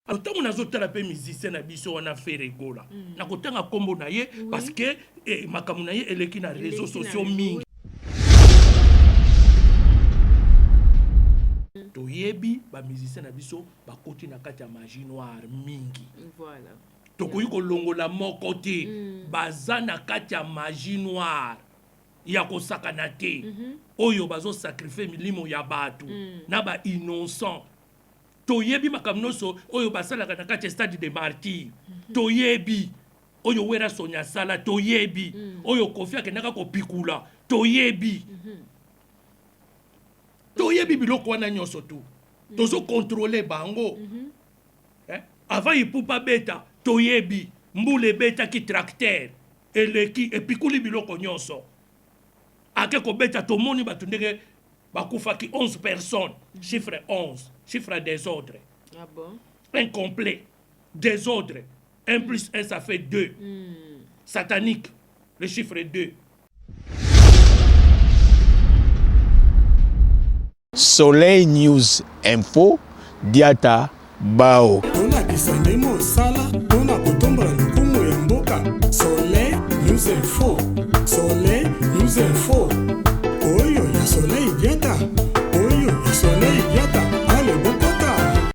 Alors tant on a zoté la paix musicien na biso on a fait rigola na kotanga kombo na ye parce que makamu na ye eleki na réseaux sociaux mingi toyebi ba musicien na biso ba koti na kati ya magie noire mingi voilà tokoyi kolongola moko te baza na kati ya magie noire ya kosakana te oyo bazo sacrifier milimo ya bato na ba innocent toyebi makambo nyonso oyo basalaka na kati ya stade de martyr toyebi oyo wera sonya sala toyebi oyo kofi akendaka kopikula toyebi toyebi biloko wana nyonso tu tozo contrôler bango avant ipupa beta toyebi mbule beta ki tracteur eleki epikuli biloko nyonso ake kobeta tomoni bato ndenge bakufaki 11 personnes chiffre 11 chiffre désordre ah bon incomplet désordre 1 plus 1 ça fait 2 satanique le chiffre 2 Soleil News Info Diata Bao. Soleil News Info. Soleil News Info. Oyo ya Soleil Diata. Oyo ya Soleil Diata. Allez, bokota.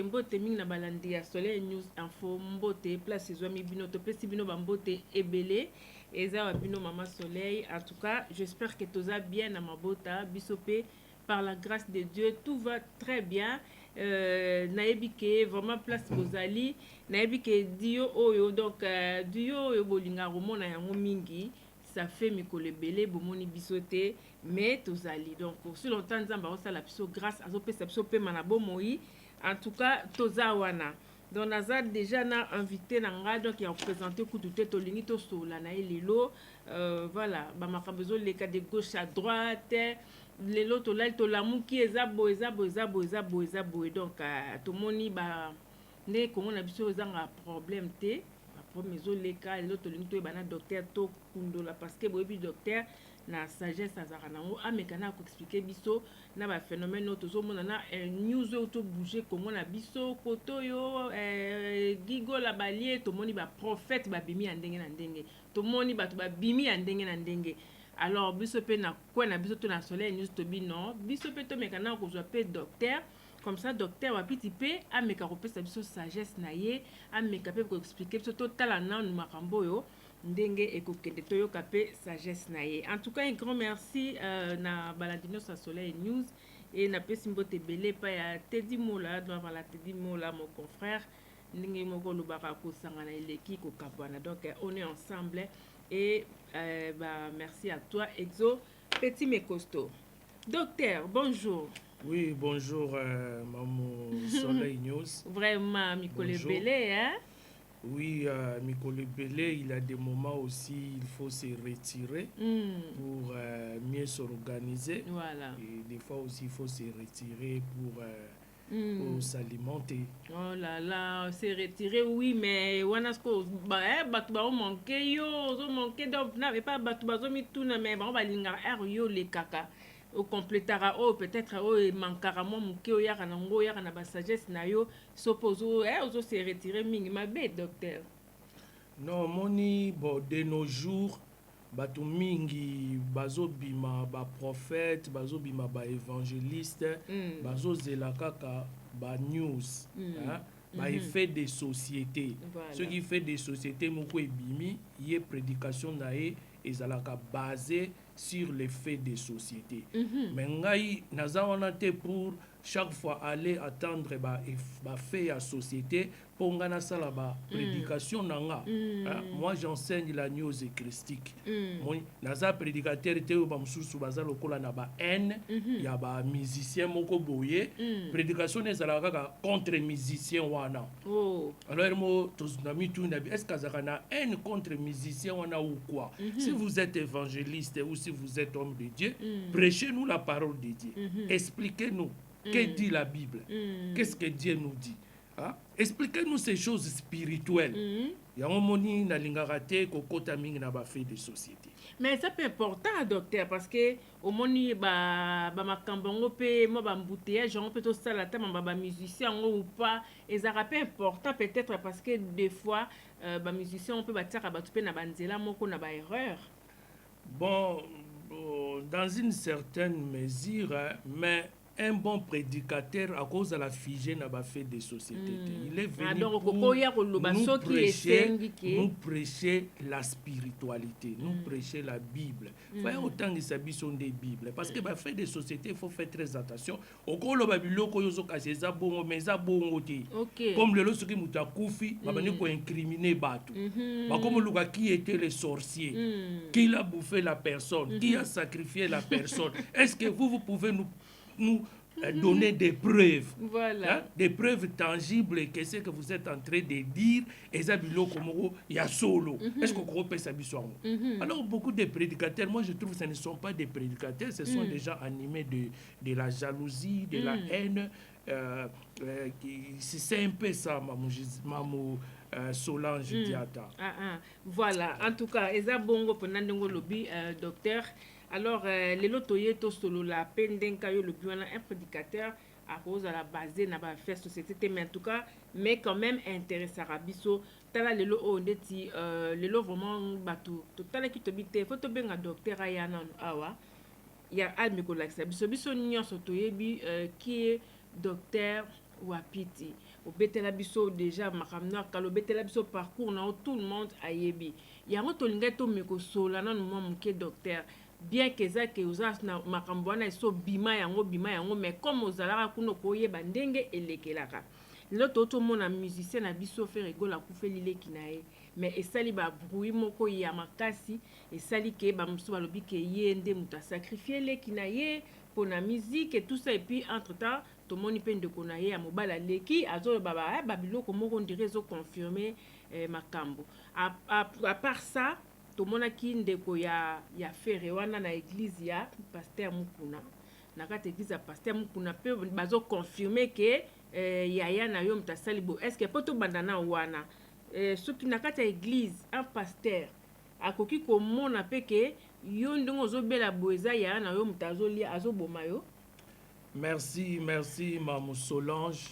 Mbote mingi na balandi ya Soleil News Info mbote place ezwami bino to pesi bino bambote ebele eza wa bino mama Soleil. En tout cas, j'espère que tout va bien à mabota bisope par la grâce de Dieu, tout va très bien. Nayebi ke vraiment place bozali nayebi ke dio oyo donc dio oyo bolinga romona yango mingi ça fait mikolo ebele bomoni bisote mais tozali donc sur longtemps nzamba osala biso grâce azopesa biso pe mana bomoi. En tout cas toza wana donc naza déjà na invité na nga donc ya représenter kutu te tolingi to sola na elelo voilà ba makambo ezoleka de gauche à droite lelo tolali tolamuki eza boye donc tomoni ba nde komona biso ezanga problème te baproblème ezoleka lelo tolingi toyeba na docteur to kundola parce que boyebi docteur na sagesse azaka nango ameka na koexplike biso na baphénomène oyo tozomona na news oyo tobouge komona biso koto oyo gigola balie tomoni baprophète babimi ya ndenge na ndenge tomoni bato babimi ya ndenge na ndenge. Alors biso pe na kwa na biso to na Soleil News to bino biso pe to meka na kozwa pe docteur comme ça docteur wapiti pe ameka kopesa biso sagesse na ye ameka pe ko expliquer biso to tala nanu makambo yo ndenge ekokende to yoka pe sagesse na ye. En tout cas un grand merci na baladino sa Soleil News et na pesi mbote belé pa ya Teddy Mola donc voilà Teddy Mola mon confrère ndenge moko lobaka ko sangana eleki ko kapana donc on est ensemble. Et merci à toi, Exo Petit mais costaud. Docteur, bonjour. Oui, bonjour, Maman Soleil News. Vraiment, Mikole Belé, hein? Oui, Mikole Belé, il a des moments aussi, il faut se retirer pour mieux s'organiser. Voilà. Et des fois aussi, il faut se retirer pour s'alimenter. Oh là là, c'est retiré, oui, mais wanasko batuba o manqué yo, o manqué donc n'avait pas batuba zo mituna mais bon balinga er yo le kaka au complétera o peut-être o manquera mo muke o yaka nango yaka na ba sagesse na yo supposo ozo se retirer mingi ma bête docteur. Non, moni bon de nos jours bato mingi bazobima ba prophète bazobima ba évangéliste bazozela kaka ba news ba effet des sociétés ce qui fait des sociétés moko ebimi ye prédication na ye ezalaka basé sur les faits des sociétés mais ngai naza wana te pour chaque fois aller attendre ba fait ya société pour ngana sala ba prédication nanga moi j'enseigne la news christique moi naza prédicateur te ba mususu baza lokola na ba haine ya ba musicien moko boye prédication ezalaka kaka contre musicien wana alors mo tozunami tu na est-ce que na haine contre musicien wana ou quoi si vous êtes évangéliste ou si vous êtes homme de Dieu prêchez-nous la parole de Dieu expliquez-nous que dit la Bible? Qu'est-ce que Dieu nous dit? Expliquez-nous ces choses spirituelles. yango moni nalingaka te kokota mingi na bafait de société. Mais ça peut important, docteur, parce que au moni makambo ngo pe mo bambouteillage ngo peut to sala ta ba musicien ngo ou pas, et ça rappelle important peut-être parce que des fois ba musicien on peut batira ba tupe na banzela moko na ba erreur. Bon, dans une certaine mesure, hein, mais un bon prédicateur à cause de la figée n'a pas fait des sociétés. Il est venu pour nous prêcher la spiritualité, nous prêcher la Bible. Il faut autant que ça sont des Bibles. Parce que bah, fait des sociétés, il faut faire très attention. Au cours de comme le lorsque Mouta Koufi, il faut incriminer Batou. Comme le gars qui était le sorcier, qui a bouffé la personne, qui a sacrifié la personne. Est-ce que vous pouvez nous donner des preuves, voilà. Hein, des preuves tangibles que ce que vous êtes en train de dire, et ça il y a solo. Est-ce qu'on peut ça alors beaucoup de prédicateurs, moi je trouve que ce ne sont pas des prédicateurs, ce sont des gens animés de la jalousie, de la haine. C'est un peu ça, Mamou Solange Diata. Voilà, en tout cas, Eza Bongo Penandongo Lobby, docteur. Alors, les lotoyers solo la peine d'un caillou le bureau un prédicateur à cause de la base n'a pas fait société, mais en tout cas, mais quand même intéressé à Rabiso. Tala le lo ondeti le lo vraiment bateau. Total qui te bite, faut te bien un docteur ayana awa. Il y a Almi Kolaxa. Biso nyon sotoyebi qui est docteur Wapiti. Au Betelabiso déjà makamna kalo Betelabiso parcours na tout le monde ayebi. Il y a un autre lingato meko sola na no mon docteur. Bien que ça que usas na makambo na so bima yango mais comme ozalaka kuno koyeba ndenge elekelaka l'autre tout mon musicien na biso fait rigola kufeli leki nae mais esali ba bruit moko ya makasi esali ke ba musu balobi ke yende muta sacrifier leki nae pour la musique et tout ça et puis entre temps tout moni peine de konaye ya mobala leki azo baba babiloko moko ndire zo confirmer makambo à part ça tout mona ki ndeko ya fere wana na église ya pasteur Mukuna na kata église ya pasteur Mukuna pe bazo confirmer que yaya na yo mtasali bo est-ce que poto bandana wana soki na kata église un pasteur akoki ko mona pe ke yo ndongo zo bela boeza ya na yo mtazoli azo boma yo. Merci Mamou Solange.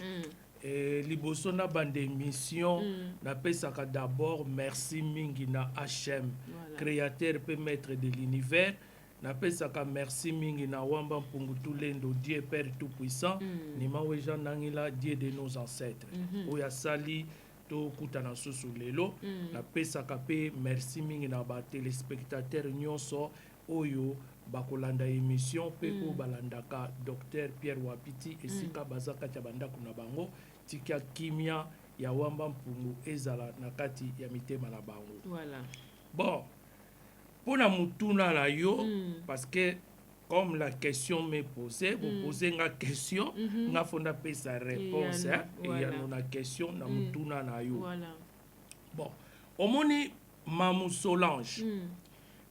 Liboso na bande émission na pesaka d'abord merci mingi na HM créateur pe maître de l'univers na pesaka merci mingi na Wamba Mpungutu Lendo Dieu Père tout puissant ni maweja nangila Dieu de nos ancêtres oya sali to kutana susu lelo na pesaka pe merci mingi na ba téléspectateurs nyonso oyo bakolanda émission pe ko balandaka docteur Pierre Wapiti esika bazaka tabanda kuna bango tika kimia ya Wamba Mpungu ezala na kati ya mitema na bango. Voilà. Bon, pour la mutuna la yo parce que comme la question m'est posée, vous posez une question, nga fonda pe sa réponse et il y a une question na mutuna na yo. Voilà. Bon, au moni Mamou Solange.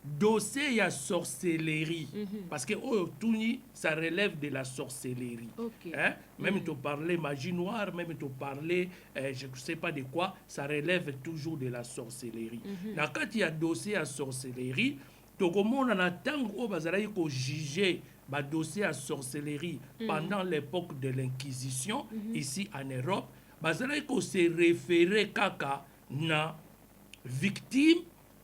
Dossier ya sorcellerie parce que tout ça relève de la sorcellerie. Hein? Même te parler magie noire, même te parler je ne sais pas de quoi, ça relève toujours de la sorcellerie. Na quand il y a dossier à sorcellerie, to comment on attend au bazalaï ko juger ba dossier à sorcellerie pendant l'époque de l'inquisition ici en Europe, bazalaï ko se référer kaka na victime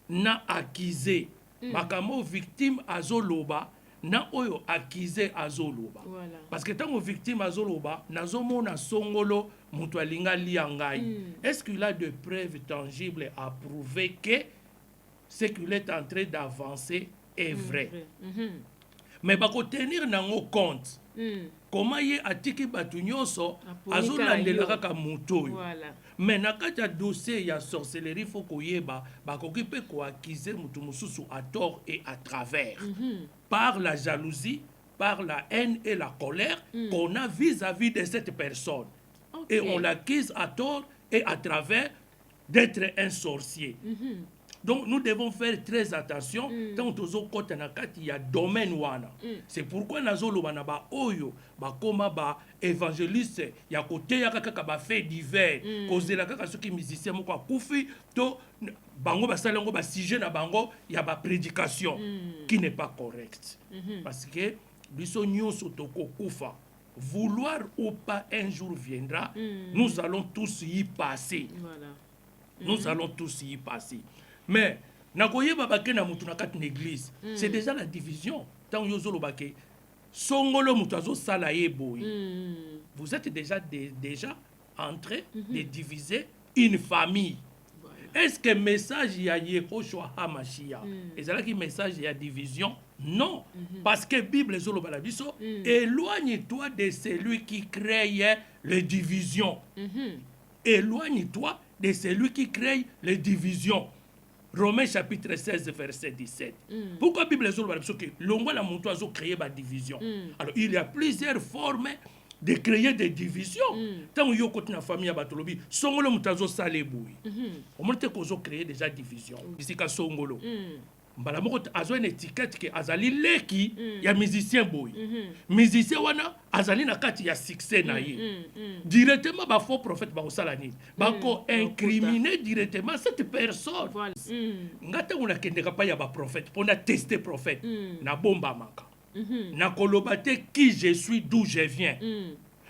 na accusé. Makamo victime azoloba na oyo accusé azoloba. Voilà. Parce que tant que victime azoloba nazomona songolo mutu alinga liangai. Est-ce qu'il a de preuves tangibles à prouver que ce qu'il est en train d'avancer est vrai? Mais bako tenir nango compte. Comment y atiki batu nyonso azolandelaka ka mutu. Voilà. Mais na kati ya dossier ya sorcellerie faut koyeba bakoki pe ko accuser mutu mususu à tort et à travers par la jalousie, par la haine et la colère qu'on a vis-à-vis de cette personne. Et on l'accuse à tort et à travers d'être un sorcier. Donc nous devons faire très attention tant tozo kota na kati ya domaine wana. C'est pourquoi nazolo bana ba oyo ba koma ba évangéliste ya côté ya kaka ba fait divers kozela kaka soki musicien moko akufi to bango ba salango ba sujet na bango ya ba prédication qui n'est pas correct. Parce que biso nyonso toko kufa vouloir ou pas un jour viendra, nous allons tous y passer. Voilà. Nous allons tous y passer. Mais, nakoye babake na mutu na kati l'église, c'est déjà la division. Tant yozolo bake, songolo mutazo sala boy. Vous êtes déjà en train de diviser une famille. Voilà. Est-ce que message y a Yehoshua Hamashiach? Est-ce que message y a division? Non. Parce que Bible zolo balabiso, éloigne-toi de celui qui crée les divisions. Éloigne-toi de celui qui crée les divisions. Romains chapitre 16, verset 17. Pourquoi la Bible est que l'on la montre à créer des divisions? Alors, il y a plusieurs formes de créer des divisions. Tant que vous avez une famille à Batolobi, Songolo Mutazo Saleboui. On peut créer déjà division. Ici, qu'à Songolo. Mbala moko azo une étiquette que azali leki ya musicien boy. Musicien wana azali na kati ya succès na ye. Directement ba faux prophète ba osala nini. Ba ko incriminer directement cette personne. Voilà. Ngata una kendeka pa ya ba prophète pour na tester prophète na bomba maka. Na kolobate qui je suis, d'où je viens.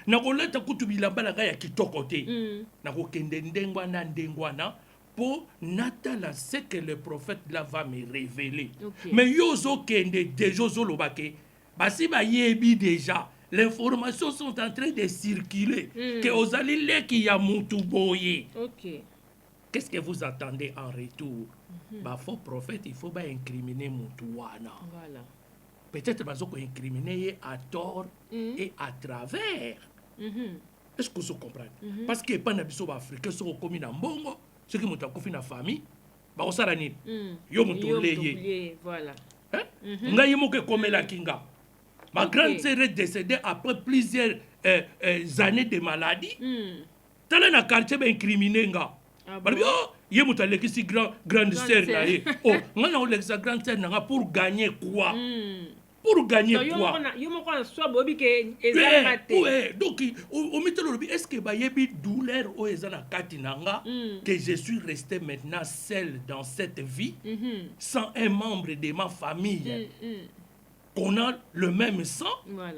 Na kolata kutubila balanga ya kitoko te. Na ko kende ndengwana pour natala ce que le prophète là va me révéler. Mais yozo kende déjà zolobake basi ba yebi déjà les informations sont en train de circuler que ozali leki ya mutu boye. Qu'est-ce que vous attendez en retour? Bah faux prophète il faut pas incriminer mutu wana. Voilà. Peut-être bazoko incriminer à tort et à travers. Est-ce que vous comprenez? Parce que pas na biso africain so komi na mbongo. Ceux qui m'ont confié dans la famille, bah on s'arrête. Yo m'ont lié. Voilà. Nga yemo que comme la kinga. Ma grande sœur est décédée après plusieurs années de maladie. Tala na quartier ben incriminé nga. Bali oh yemo tale ki si grande sœur là oh nga na ole sa grande sœur nga pour gagner quoi? Pour gagner quoi? Donc, est-ce que bayebi douleur au ezana katinanga que je suis resté maintenant seul dans cette vie sans un membre de ma famille qu'on a le même sang?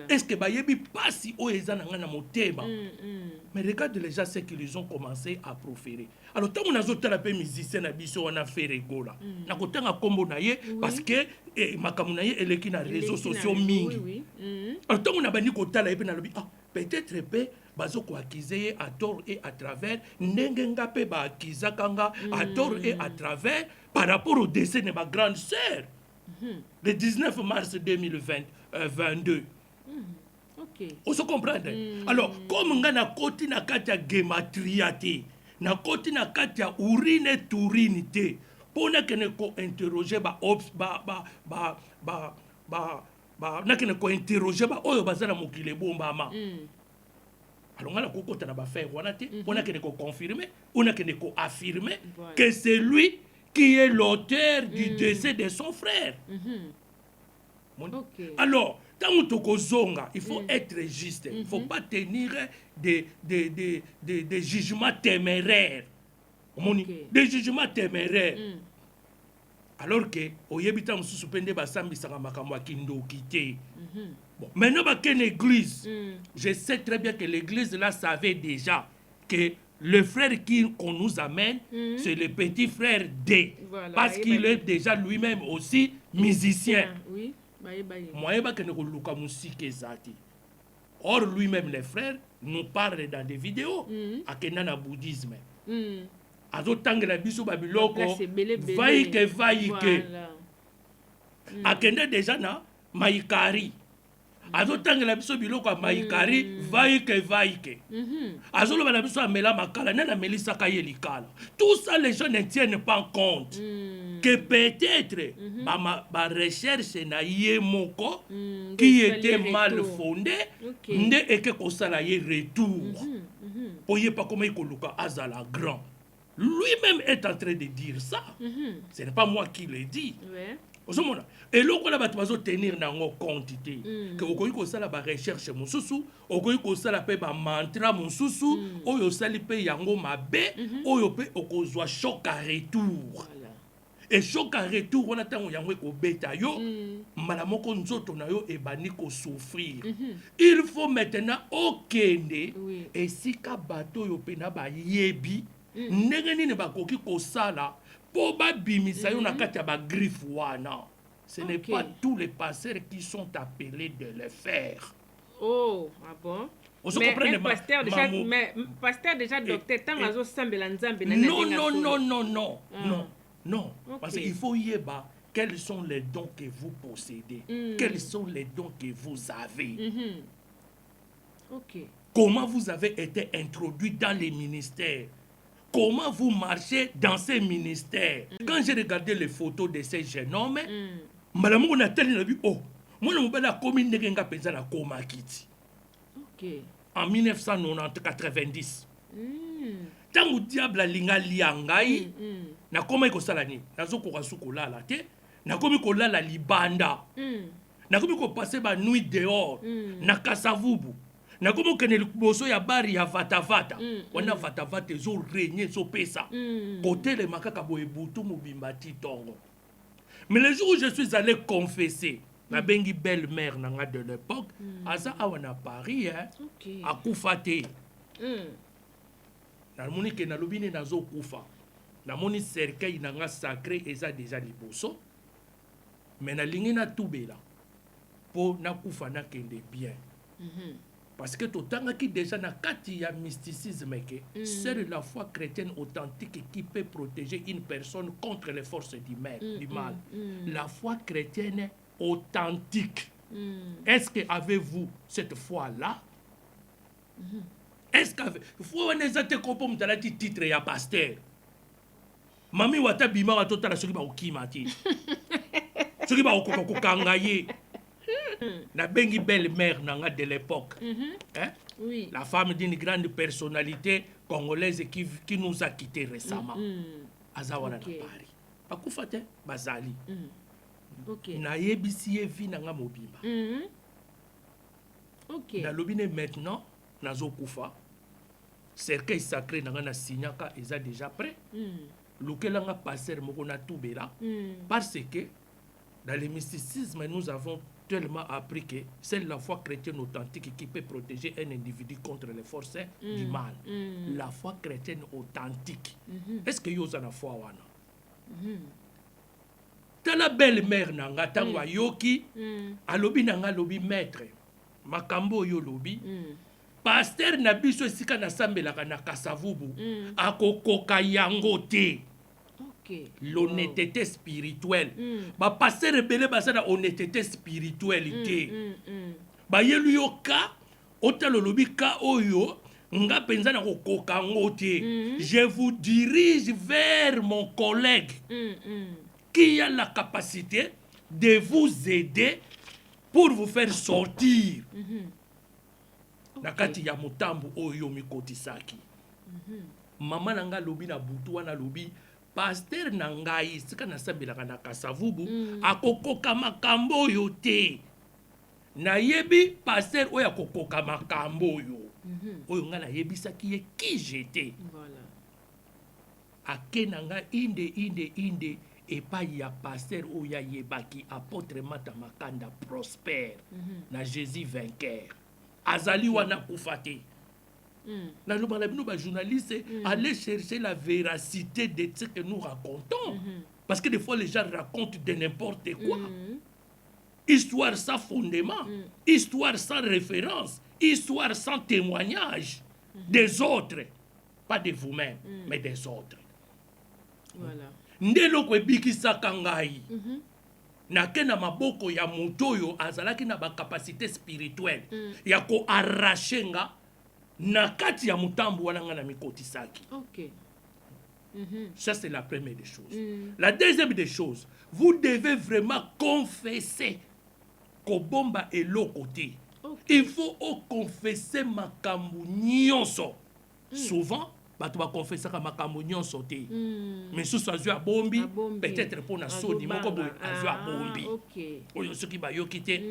Est-ce que bayebi pas si au ezana na motema? Mais regarde les gens ce qu'ils ont commencé à proférer. Alors tant on a zoté la paix musicien na biso on a fait rigola. Na kotanga kombo na ye parce que makamu na ye eleki na réseaux sociaux mingi. Alors tant on a bani kotala epena lobi ah peut-être pe bazo ko accuser à tort et à travers ndenge ngape ba akiza kanga à tort et à travers par rapport au décès de ma grande sœur le 19 mars 2022. On se comprend. Alors comme nga na koti na kati ya gematria te na koti na kati ya urine turine te pona kene ko interroger na kene ko interroger ba oyo bazana mokile bombama. Alors nga na kokota na ba faire wana te pona kene ko confirmer ou na kene ko affirmer que c'est lui qui est l'auteur du décès de son frère. Alors tant que zonga, il faut être juste. Il ne faut pas tenir des jugements téméraires. Des jugements téméraires. Alors que, au yebita mususupende basambi sanga makambo akindo kite. Bon, maintenant qu'une église, je sais très bien que l'église là savait déjà que le frère qu'on nous amène, c'est le petit frère D. Voilà, parce qu'il est déjà lui-même aussi musicien. Oui. Or lui-même les frères nous parle dans des vidéos à Kenana bouddhisme. Azotang la biso babiloko vaike akende déjà na maikari azotang la biso biloko maikari vaike azolo la biso amela makala na melisa kayelikala. Tout ça les gens ne tiennent pas compte que peut-être ma recherche na yemoko qui était mal fondée et que kosala ye retour. Oye pas comment ikoluka azala grand. lui-même est en train de dire ça. Ce n'est pas moi qui le dis. Ouais. Et là, on va tenir dans nos quantités. Que vous connaissez ça la recherche mon sousou, vous connaissez ça la paix mantra mon sousou, ou yo sali paix yango mabe, ou yo paix au choc à retour. Et choc à retour, on attend yango ko beta yo, malamoko nzoto na yo e bani ko souffrir. Il faut maintenant okende et si ka bateau yo pena ba yebi, ndenge nini bakoki ko sala po ba bimisa yo na kati ya ba griffe wana. Ce n'est pas tous les pasteurs qui sont appelés de le faire. Oh, ah bon? Mais pasteur déjà, pasteur déjà docteur, tant azo sambela nzambe na non. Parce qu'il faut y avoir quels sont les dons que vous possédez, quels sont les dons que vous avez. Comment vous avez été introduit dans les ministères, comment vous marchez dans ces ministères. Quand j'ai regardé les photos de ces jeunes hommes, madame on a tellement vu, oh, moi je me suis dit que je suis Koma Kiti. En 1990. Tant que diable linga liangai, na koma ko salani, na zo ko sukola la te, na komi ko la libanda. Na komi ko passer ba nuit dehors, na Kasavubu. Na komi ko ne boso ya bari ya vatavata. Wana vatavata zo régner zo pesa. Côté le makaka boye butu mubimbati tongo. Mais le jour où je suis allé confesser, ma bengi belle-mère nanga de l'époque, asa awana Paris à Koufate. Na moni ke na lobine na zo kufa. Na moni cercueil nanga sacré eza déjà liboso. Mais na lingi na tubela. Po na kufa na kende bien. Parce que totanga qui déjà na kati ya mysticisme que seule la foi chrétienne authentique qui peut protéger une personne contre les forces du mal. La foi chrétienne authentique. Est-ce que avez-vous cette foi-là? Est-ce que faut on ezate ko pom dalati titre ya pasteur? Mami wata bima wa totala soki ba okimati. Soki ba okokangaye. La bengi belle-mère nanga de l'époque. Oui. La femme d'une grande personnalité congolaise qui nous a quittés récemment. Azawana na Paris. Bakufate bazali. Na yebisi vi nanga mobimba. Na lobine maintenant nazo kufa. Cercueil sacré nanga na signaka eza déjà prêt. Lokela nga passer moko na tubela parce que dans le mysticisme nous avons tellement appris que c'est la foi chrétienne authentique qui peut protéger un individu contre les forces du mal. La foi chrétienne authentique. Est-ce que yoza na foi wana? Tala belle-mère nanga tangwa yoki alobi nanga lobi maître makambo yo lobi pasteur na biso esika na sambelaka na Kasavubu akokoka yango te. L'honnêteté spirituelle. Ba passer rebelle basana honnêteté spirituelle te. Ba yelu yoka otalo lobi ka oyo nga penza na kokoka ngote. Je vous dirige vers mon collègue qui a la capacité de vous aider pour vous faire sortir. Nakati ya mutambu oyo mikotisaki. Mama nanga lobi na butu wana lobi pasteur nangai sika na sambelaka na Kasavubu akokoka makambo yo te. Na yebi pasteur oyo akokoka makambo yo. Oyo nga na yebisaki ye ki j'étais. Voilà. Ake nanga inde epai ya pasteur oyo yebaki apôtre Mata Makanda prospère na Jésus vainqueur. Azali wana kufate. Là, nous, journalistes, aller chercher la véracité de ce que nous racontons. Parce que des fois, les gens racontent de n'importe quoi. Histoire sans fondement, histoire sans référence, histoire sans témoignage des autres. Pas de vous-même, mais des autres. Voilà. Ndelo kwe biki sakangai. Nake na maboko ya mutoyo azalaki na ba capacité spirituelle. Ya ko arrachenga nakati ya mutambu wana nga na mikotisaki. Ça c'est la première des choses. La deuxième des choses, vous devez vraiment confesser ko bomba et l'autre côté. Il faut confesser makambu nyonso. Souvent bato bakonfesaka makambo nyonso te misusu azwi abombi peut-être mpona soni moko boye azwi abombi oyo soki bayoki te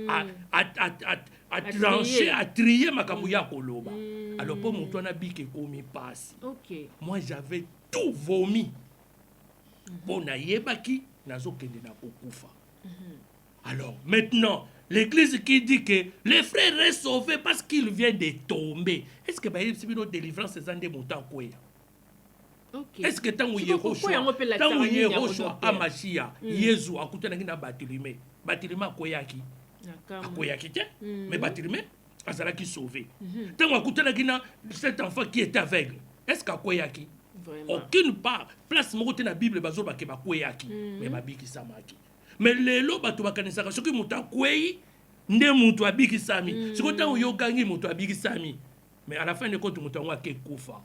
atranche atrie makambo ya koloba alors mpo moto wana bika ekomi mpasi moi j'avais tout vomi mpo nayebaki nazokende na kokufa. Alors maintenant l'église qui dit que les frères restent sauvés parce qu'ils viennent de tomber. Est-ce que bayebisi bino délivrance eza nde moto akoya? Est-ce que tango Yehoshua amashia Yesu akutanaki na Barthélemy akoyaki? Akoyaki te, mais Barthélemy azalaki sauvé. Tango akutanaki na cet enfant qui était aveugle, est-ce qu'akoyaki? Aucune part place moko te na Bible bazobake bakoyaki, mais babikisamaki. Mais lelo bato bakanisaka soki moto akwei nde moto abikisami soki ntango yokangi moto abikisami mais à la fin de compte moto yango akekufa.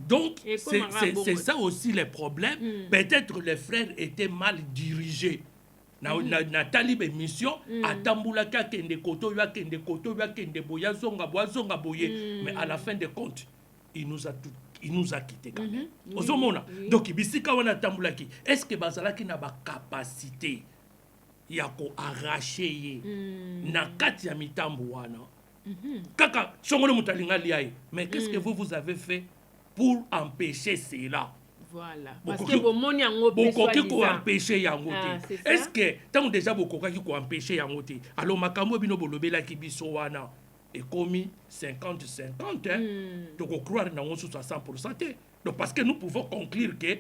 Donc c'est ça aussi le problème. Peut-être les frères étaient mal dirigés. Na tali mission atambulaka kende koto ya kende boya zonga boye, mais à la fin de compte il nous a quitté quand même. Ozomona. Donc bisika wana tambulaki. Est-ce que bazalaki na ba capacité ya ko arracher ye na kati ya mitambo wana? Kaka songolo mutalinga liaye. Mais qu'est-ce que vous avez fait pour empêcher cela? Voilà. Parce que bomoni yango bokoki ko empêcher yango te. Est-ce que tant déjà bokoki ko empêcher yango te? Alors makambo bino bolobela ki biso wana et commis 50-50, donc on croit dans 100%. Donc parce que nous pouvons conclure que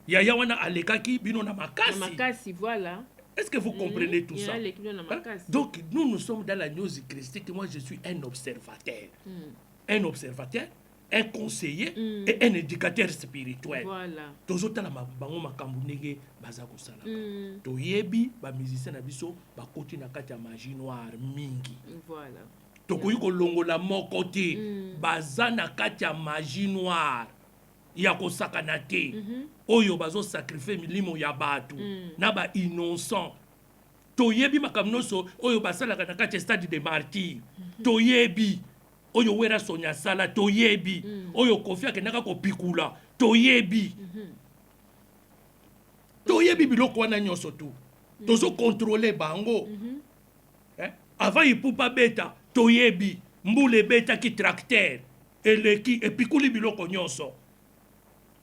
Yaya wana alekaki bino na makasi. Voilà. Est-ce que vous comprenez tout ça? Donc nous sommes dans la news christique. Moi je suis un observateur. Un observateur, un conseiller et un éducateur spirituel. Voilà. Tozotala bango makambo ndenge baza kosala. Toyebi ba musicien na biso ba koti na kati ya magie noire mingi. Voilà. Tokoyi kolongola moko te baza na kati ya magie noire ya kosakana te. Oyo bazo sacrifier milimo ya bato na ba innocent. Toyebi makambo nyonso oyo basalaka na kati ya stade de martyrs. Toyebi oyo wera sonya sala toyebi oyo kofia kenaka ko pikula toyebi toyebi biloko wana nyonso tu tozo contrôler bango avant ipupa beta toyebi mbule beta ki tracteur eleki epikuli biloko nyonso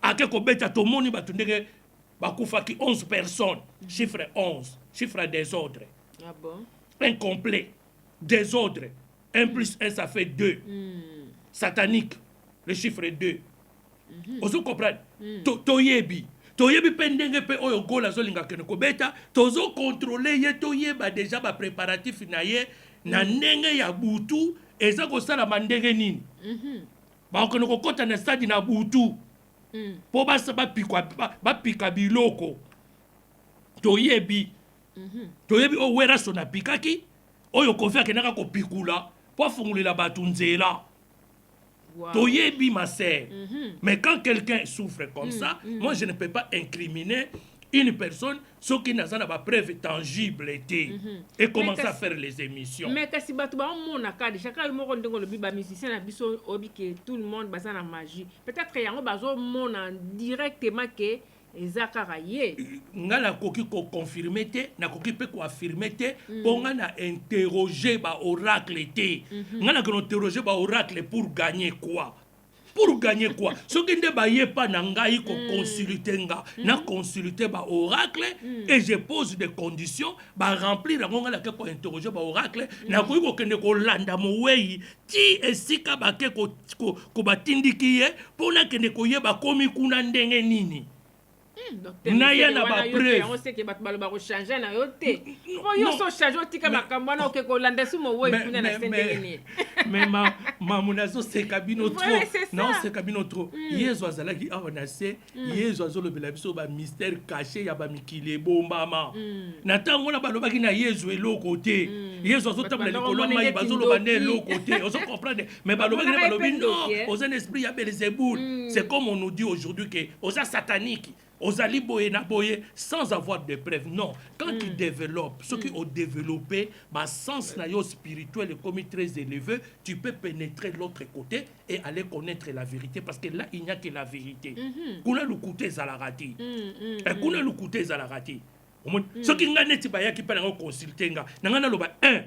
ake ko beta tomoni batu ndenge bakufaki 11 personnes chiffre 11 chiffre désordre. Ah bon? Incomplet, désordre. 1 plus 1, ça fait 2. Satanique, le chiffre 2. Vous comprenez? Toyebi pendenge pe oyo gola zolinga kene ko beta, tozo contrôler ye toyeba déjà ba préparatif na ye na ndenge ya butu eza ko sala mandenge nini. Ba ko ko kota na stade na butu. Po ba pika biloko. Toyebi o wera so na pikaki oyo kofia kenaka ko pikula. Pour formuler bato nzela. Toyebi ma sœur. Mais quand quelqu'un souffre comme ça, moi je ne peux pas incriminer une personne ce qui n'a pas de preuve tangible et commencer à faire les émissions. Mais kasi bato ba mona kadi chaka moko ndenge lobi ba musicien na biso obi que tout le monde baza na magie. Peut-être yango bazo mona directement que ezakara ye ngala koki ko confirmer te na koki pe ko affirmer te ponga na interroger ba oracle te ngala ko interroger ba oracle pour gagner quoi ce qui ne ba yepa na ngai ko consulter nga na consulter ba oracle et je pose des conditions ba remplir ngala ko interroger ba oracle na ko kende ko landa moweyi ti esika ba ke ko batindiki ye pona kende ko yeba komi kuna ndenge nini. Naya na ba preuve. On sait que ba ko changer na yote. Yo so changer tika makambo na okeko landa sumo wo ifuna na sendenge ni. Mais mamuna so se kabino trop. Non, se kabino trop. Yezo azalaki awana se, yezo azolo bela biso ba mystère caché ya ba mikile bombama. Na tango na balobaki na yezo eloko te. Yezo azotabla likolo mai bazolo bande eloko te. On se comprendre. Mais balobaki na balobi non, aux un esprit ya Belzéboul. C'est comme on nous dit aujourd'hui que aux satanique. ozali boye na boye sans avoir de preuves. Non, quand tu développes, ce qui ont développé, ma sens na yo spirituel est comme très élevé, tu peux pénétrer l'autre côté et aller connaître la vérité parce que là il n'y a que la vérité. Kuna lukuté zalarati. Kuna lukuté zalarati. Ce qui nga neti ba ya ki pa na consulter nga. Na na loba 1.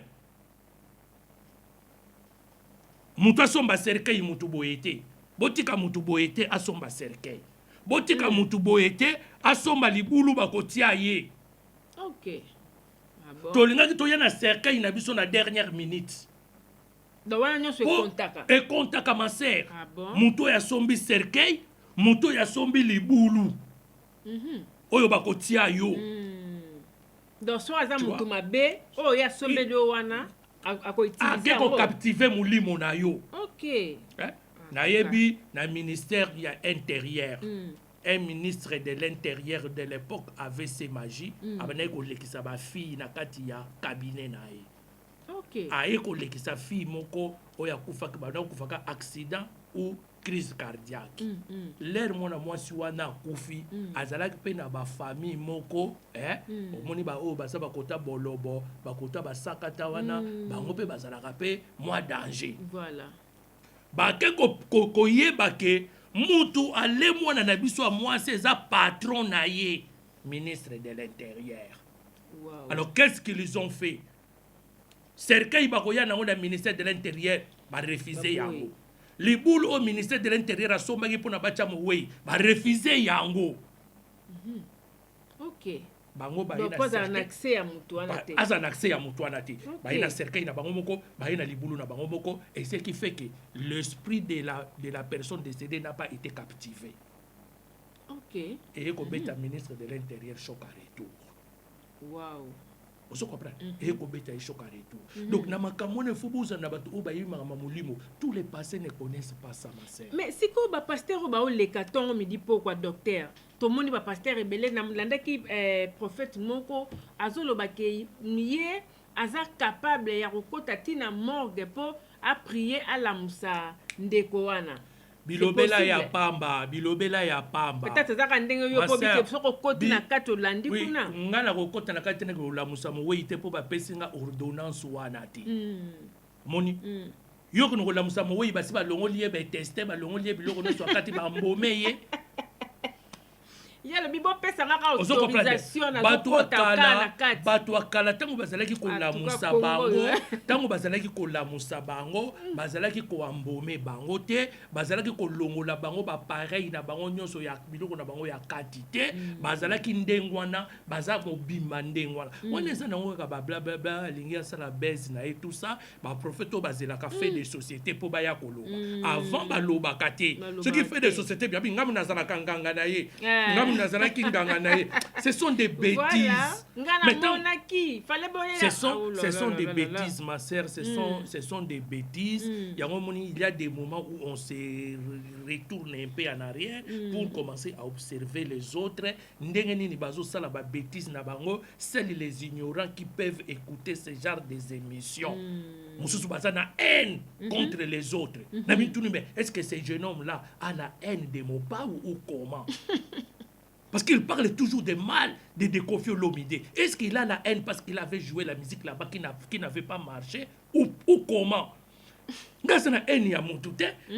Mutu asomba cercueil mutu boyete. Botika mutu boyete asomba cercueil. Botika mutu boyete asomba libulu bakotia ye. OK. Ah bon. Tolinga to yana cercueil na biso na dernière minute. Donc wana nyonso ekontaka. Ekontaka ma sœur. Ah bon. Mutu ya sombi cercueil, mutu ya sombi libulu. Oyo bakotia yo. Donc so aza mutu mabe, oyo ya sombe do wana akoutiliser. Ako captiver mulimo na yo. OK. Nayebi na ministère ya intérieur. Un ministre de l'intérieur de l'époque avait ses magies. Abana ko lekisa ba fille na kati ya cabinet na ye. OK. Aye ko lekisa fille moko oya kufaka ba kufaka accident ou crise cardiaque. L'air mona mwasi wana kufi azalaki pe na ba famille moko omoni ba o ba sa ba kota bolobo ba kota ba sakata wana bango pe bazalaka pe moi danger. Voilà. Bake koyeba ke mutu ale mwana na biso a mwasi eza patron na ye, ministre de l'intérieur. Wow. Alors qu'est-ce qu'ils ont fait? Cercueil bakoya na ngona ministère de l'intérieur ba refuser yango. Libulu au ministère de l'intérieur a sombaki pona bacha mowei ba refuser yango. OK. Bango ba donc pas un accès à mutu wana te. As un accès à mutu wana te. Ba ina cercueil na bango moko, ba ina libulu na bango moko, et ce qui fait que l'esprit de la personne décédée n'a pas été captivé. OK. Et ko beta ministre de l'intérieur choc à retour. Wow. Vous comprenez? Et ko beta choc à retour. Donc na makamone fubuza na batu ba yima mamulimo, tous les passés ne connaissent pas ça ma sœur. Mais si ko ba pasteur ba o lekaton me dit pourquoi docteur to moni ba pasteur ebele na mulanda ki prophète moko azoloba ke nié aza capable ya kokota tina morgue po a prier à la musa ndeko wana. Bilobela ya pamba. Peut-être zaka ndenge yo ko bike soko koti na kato landi kuna. Ngana ko kota na kati na ko la musa mo weite po ba pesinga ordonnance wana ti. Moni. Yo ko no la musa mo wei basi ba longoli ye ba tester ba longoli ye biloko no so kati ba mbomeye. Yala bibo pesa ngaka autorisation na kota kana kati. Bato akala tango bazalaki ko la musa bango, tango bazalaki ko la musa bango, bazalaki ko ambome bango te, bazalaki ko longola bango ba pareil na bango nyonso ya biloko na bango ya katite, bazalaki ndengwana, bazako bimba ndengwana. Wana eza nango ka ba bla bla bla lingia sala base na et tout ça, ba prophète bazela ka fait des sociétés po ba ya kolonga. Avant ba loba kate. Ce qui fait des sociétés bien ngam na zala kanganga na ye. Ce sont des bêtises. Ce sont des bêtises, ma sœur. Ce sont des bêtises. Il y a des moments où on se retourne un peu en arrière pour commencer à observer les autres. Seuls les ignorants qui peuvent écouter ce genre des émissions. Na haine contre les autres. Est-ce que ce jeune homme-là a la haine de mon pas ou comment? Parce qu'il parle toujours de mal de Déconfier Lomidé. Est-ce qu'il a la haine parce qu'il avait joué la musique là-bas qui n'avait pas marché ou comment? La haine à mon tout,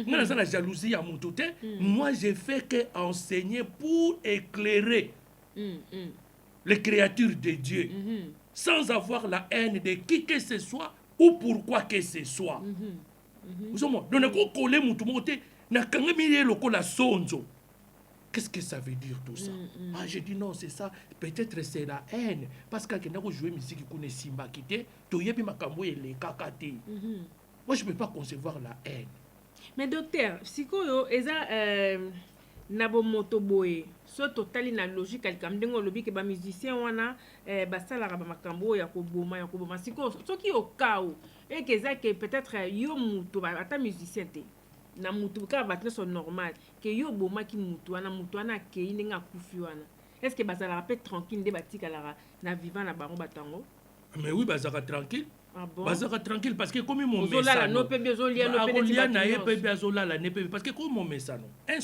la jalousie à mon tout. Moi, j'ai fait qu'enseigner pour éclairer les créatures de Dieu sans avoir la haine de qui que ce soit ou pourquoi que ce soit. Vous savez, donc, qu'est-ce que ça veut dire tout ça? Ah, j'ai dit non, c'est ça. Peut-être c'est la haine. Parce que quand on joue musique qu'on est simba quitté, tu y a les kakate. Moi, je ne peux pas concevoir la haine. Mais docteur, si vous avez nabo motoboye, so totali na logique alkam dengo lobi ke ba musicien wana ba sala ba makambo ya koboma siko soki au cas et que ça que peut-être yo muto ba ata musicien te. Na mutu ka batna so normal que yo boma ki mutu ana ke inenga kufi wana. Est-ce que bazala peut tranquille de batika la na vivant na bango batango? Mais oui, bazaka tranquille. Ah bon? bazaka tranquille parce que comme mon Ozolala message no pe bezolia no pe akolia na ye nyonso. pe azolala ne pe parce que comme mon message un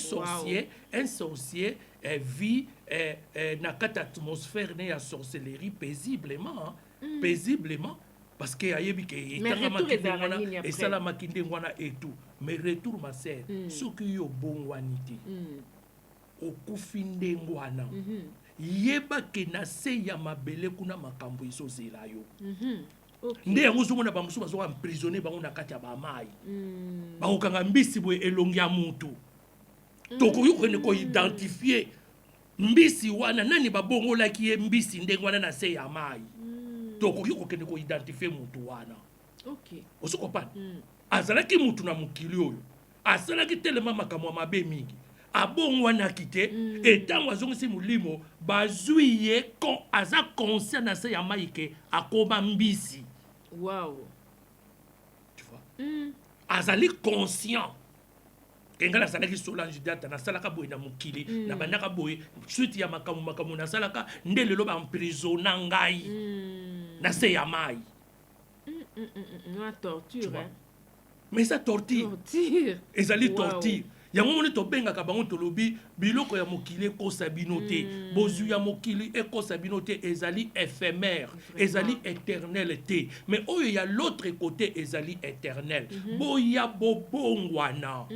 sorcier vit na kati atmosphère ne ya sorcellerie paisiblement paisiblement parce que ayebi ke etangamaki nde wana esalamaki nde wana et tout mais retour ma sœur soki yo bongwani te okufi ndenge wana yeba ke na se ya mabele kuna makambo ezozela yo nde yango ozomona bamosusu bazoka emprisonné bango na kati ya bamai bakokanga mbisi boye elongi ya mutu tokoki kokende koidentifie mbisi wana nani babongolaki ye mbisi ndenge wana na se ya mai tokoki kokende koidentifie mutu wana osokopana azalaki mutu na mokili oyo asalaki telema makambo ya mabe mingi abongwanaki te etango azongisi molimo bazwi ye aza conscient na se ya mai ke akoma mbisi. Wow. Tu vois? Azali conscient. Kenga na salaki Solange Diata na salaka boye na mokili na bandaka boye suite ya makamu na salaka nde lelo ba emprisonna ngai na se ya mai. Na torture. Mais ça torture. Ezali torture. Yango moni to benga ka bango tolobi biloko ya mokili ekosa bino te bozu ya mokili ekosa bino te ezali éphémère ezali éternel te mais oyo ya l'autre côté ezali éternel boya bobongwana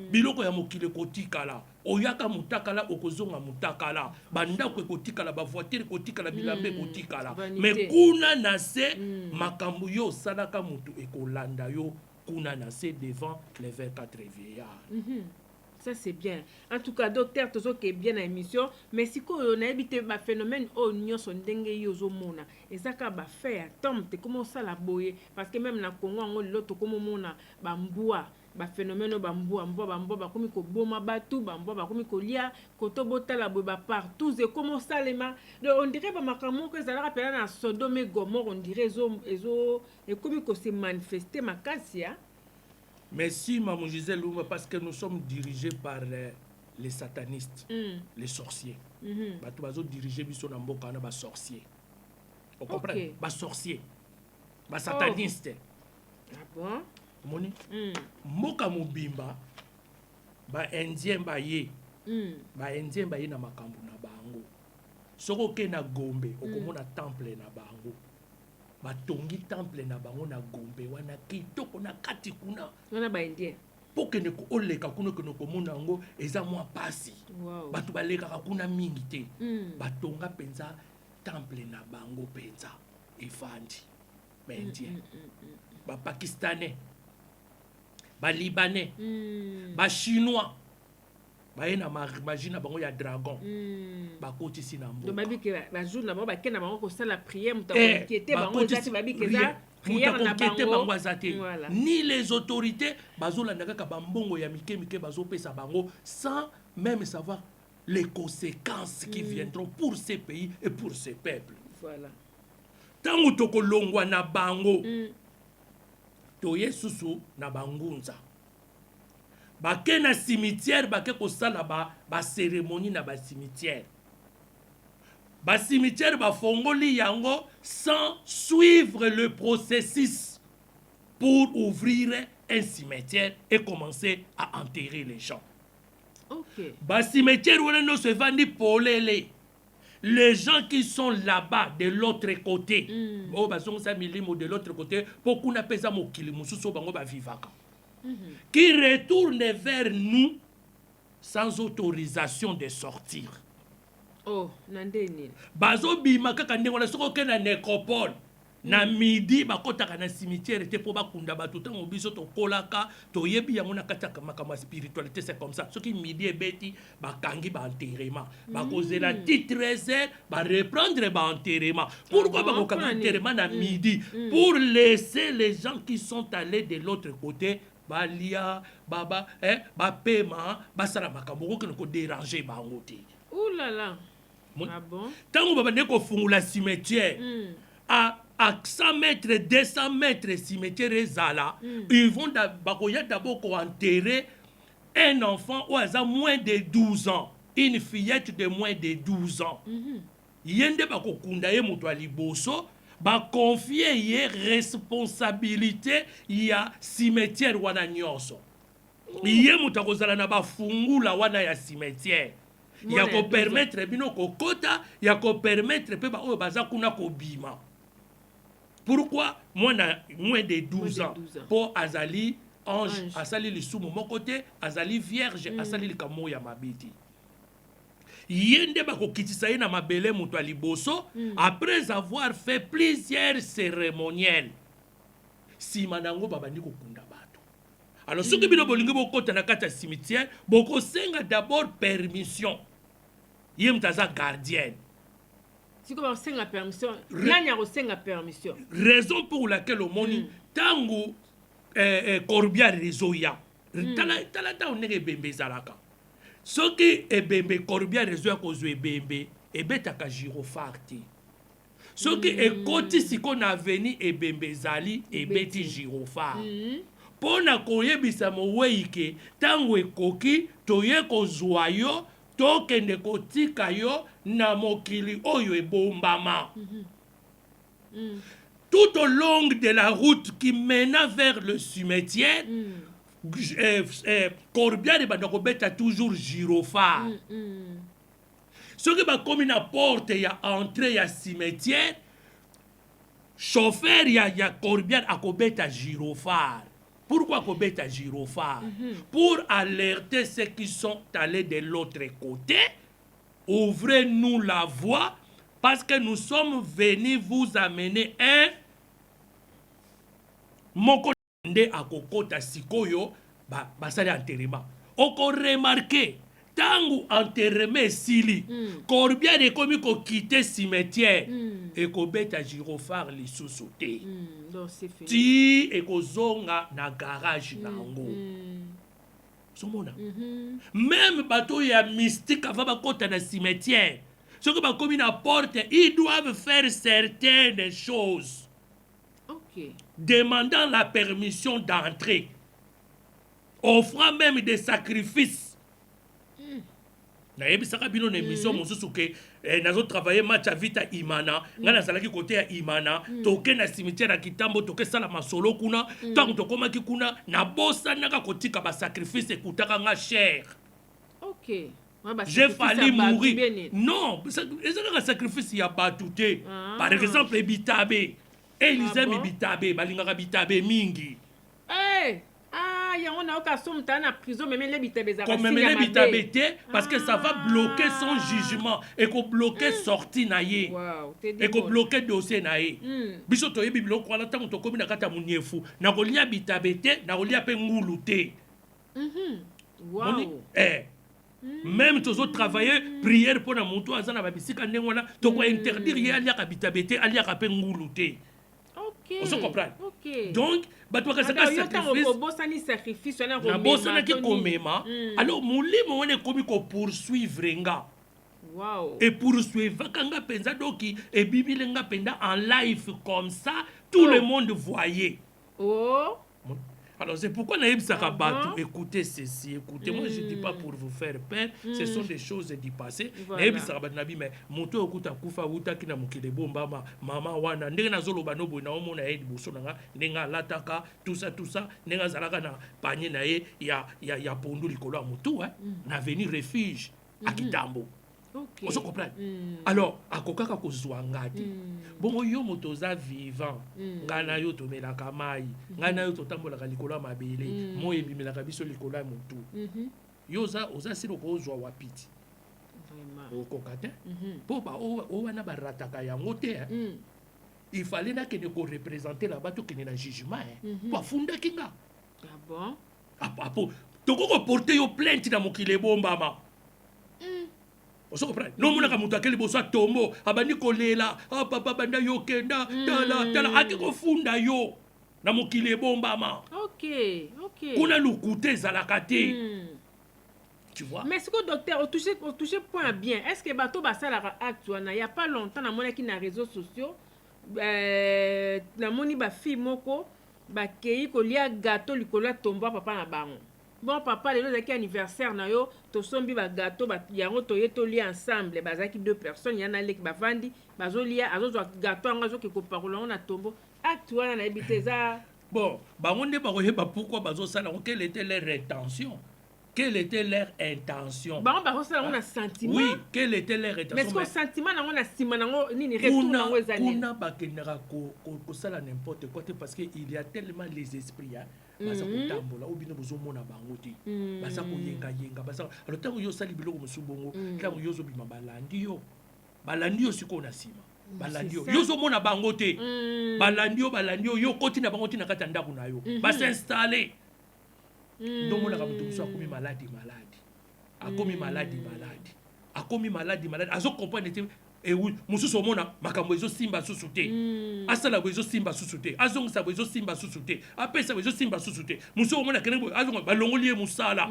biloko ya mokili kotikala oyaka mutakala okozonga mutakala bandako ekotikala bavoiture ekotikala bilambe ekotikala mais kuna na se makambo yo salaka mutu ekolanda yo kuna na se devant les 24 vieillards. Ça c'est bien. En tout cas, docteur, tout qui est bien à l'émission. Mais si on a évité un phénomène, on y a son dengue yozo mona. Et ça qu'a fait, tom, te comment ça la boye. Parce que même na Congo, on l'autre comme mona, bamboua, ba phénomène bamboua, bamboua, comme ko boma batu, bamboua, comme ko lia, koto bota la boba partout. Et comment ça les mains. On dirait pas makamon que ça la rappelle à Sodome et Gomorrhe, on dirait et comme ko s'est manifesté ma cassia. Merci, Maman Gisèle Louma, parce que nous sommes dirigés par les satanistes, les sorciers. Bato bazo dirigé biso na mboka na ba sorcier. Vous comprenez? Ba sorcier. Ba sataniste. Ah bon? Moni? Mboka mobimba ba indien ba ye. Ba indien ba ye na makambo na bango. Soko ke na Gombe, okomona temple na bango. Batongi temple na bango na Gombe wana kitoko na kati kuna wana ba indien pokene ko oleka kuna kono komona ngo eza mwa pasi batu baleka kuna mingi te batonga penza temple na bango penza efandi ba indien ba pakistanais ba libanais ba chinois baye na magie na bango ya dragon bakotisi na mboka donc babi ke ba jour na bango ba kena bango ko sala prière muta ko kiete bango ezati babi ke za prière na bango azate ni les autorités bazolanda kaka bambongo ya mike bazopesa bango sans même savoir les conséquences qui viendront pour ces pays et pour ces peuples. Voilà. Tango tokolongwa na bango toye susu na bangunza bake na cimetière bake kosala ba cérémonie na ba cimetière bafongoli yango sans suivre le processus pour ouvrir un cimetière et commencer à enterrer les gens. Ba cimetière wana no se vandi polele. Les gens qui sont là-bas de l'autre côté, oh bazong sa milimo de l'autre côté, beaucoup na pesa mokili mususu bango ba vivaka. Qui retournent vers nous sans autorisation de sortir. Oh, nandeni. Bazo bima kaka ndenge wana soko ke na nécropole. Na midi bakotaka na cimetière te po bakunda batu tango biso to kolaka to yebi yango na kataka makama spiritualité c'est comme ça. Soki midi ebeti bakangi ba enterrement. Bakozela 13h ba reprendre ba enterrement. Pourquoi bakokanga enterrement na midi? Pour laisser les gens qui sont allés de l'autre côté balia baba bapema basala makambo ko ko déranger bango te. Ouh là là. Ah bon? Tango baba ne ko fungula cimetière à 100 mètres 200 mètres cimetière ezala ils vont d'abord enterrer un enfant ou à moins de 12 ans, une fillette de moins de 12 ans. Yende bakokunda ye moto aliboso baconfie ye responsabilité ya cimetière wana nyonso ye moto akozala na bafungula wana ya cimetière ya kopermettre bino kokota ya kopermettre mpe baoyo baza kuna kobima. Pourquoi moins de 12 ans po azali ange asali lisumu moko te azali vierge asali likambo ya mabiti ye nde bakokitisa ye na mabele moto ya liboso après avoir fait plusieurs cérémoniels nsima nango babandi kokunda bato. Alors soki bino bolingi bokota na kati ya cimetière bokosenga d'abord permission ye moto aza gardienne. Raison pour laquelle omoni tango Corbière rezoya tala ta onenge bembe ezalaka soki ebembe Corbière rezoya kozwa ebembe ebetaka gyrophare te soki ekoti siko na aveni ebembe ezali ebeti gyrophare mpona koyebisa mowei ke tango ekoki toye kozwa yo tokende kotika yo na mokili oyo ebombama. Tout au long de la route qui mena vers le cimetière, Corbière beta toujours gyrophare. Ce qui va comme une porte ya entrée ya cimetière, chauffeur ya Corbière akobeta gyrophare. Pourquoi kobeta gyrophare? Pour alerter ceux qui sont allés de l'autre côté. Ouvrez-nous la voie parce que nous sommes venus vous amener un moko nde akokota sikoyo basali enterrement. Oko remarqué tangu enterrement sili Corbière ekomi ko quitter cimetière ekobeta gyrophare lisusu te ti ekozonga na garage nango. Même bateau ya mystique avant bakota na cimetière ceux qui bakomi na porte ils doivent faire certaines choses demandant la permission d'entrer, offrant même des sacrifices. nayebisaka bino na émission mosusu ke nazo travailler match à vita imana nga nazalaki côté ya imana toke na cimetière ya kitambo toke sala masolo kuna tango tokomaki kuna na bosanaka kotika ba sacrifice ekutaka nga cher. J'ai failli mourir. Non, c'est un sacrifice ya batu te. Par exemple bitabe Elise mi bitabe balingaka bitabe mingi. On a occasion de na prison mais les bitabe za comme les bitabe te parce que ça va bloquer son jugement et ko bloquer sortie na ye et ko bloquer dossier na ye biso to yebi biloko wana tango to komi na kata munyefu na kolia bitabe te na kolia pe ngulu te. Même tous autres travailleurs prière pour na mutu azana babisika ndengwana to ko interdire ye alia ka bitabe te alia ka pe ngulu te. On se comprend. Donc, bato kasaka sacrifice na bosana ki komema alors mulimo wana komi ko poursuivre nga et poursuivre kanga penza doki et bibile nga penda en live comme ça tout le monde voyait. Alors c'est pourquoi naïbsaka bato écoutez ceci, écoutez, moi je dis pas pour vous faire peur, ce sont des choses du passé. Naïbsaka bato nabi mais moto okuta kufa uta kina mukile bomba mama wana ndenge nazoloba no boy na omona yedi boso nanga ndenga lataka tout ça ndenga zalaka na panier na ye ya pondu likolo ya motu na venir refuge à Kitambo. On se comprend. Alors akokaka kozwa ngati bongo yo moto za vivant ngana yo to melaka mai ngana yo to tambolaka likolo ya mabele mo ebimelaka biso likolo ya motu yo oza silo kozwa wapiti okoka te po ba o wana barataka yango te il fallait na kene ko représenter la bato kene na jugement po afundaki nga apo tokoko porter yo plainte na mokili ebombama. On se comprend. Non, mon akamuta kele bosa tombo abani kolela papa banda yo kenda tala akiko funda yo na mokili ebombama. Kuna lukute zalakate. Tu vois? Mais ce que docteur au touché point bien. Est-ce que bato basala acte wana il y a pas longtemps na mona ki na réseaux sociaux na moni ba fille moko ba kei ko lia gâteau likola tomba papa na bango. bon papa lelo ezalaki anniversaire na yo tosombi bagâteau yango toye tolia ensemble bazalaki 2 personnes ya na leki bavandi bazolia azozwa gâteau yango azoke kopakola yango na tombo acte wana nayebi te eza bon bango nde bakoyeba pourquoi bazosala yango quelle était leur intention. Quelle était leur intention? bango bakosala yango na sentiment. Oui, quelle était leur mais intention? ce sentiment nango na nsima nango nini retour nango eza nini? Kuna bakendaka kosala n'importe quoi te parce que il y a tellement les esprits baza kotambola oyo bino bozomona bango te baza koyengayenga baza alors ntango yo osali biloko mosusu bongo ntango yo ozobima balandi yo sikoyo na nsima balandi yo ozomona bango te balandi yo yo koti na bango te na kati ya ndako na yo basinstalle ndomonaka moto mosusu akomi maladi azokomprendre te mosusu omona makambo ezosimba susu te asala bo ezosimba susu te azongisa bo ezosimba susu te apesa bo ezosimba susu te mosusu omona kende boye azonga balongoli ye mosala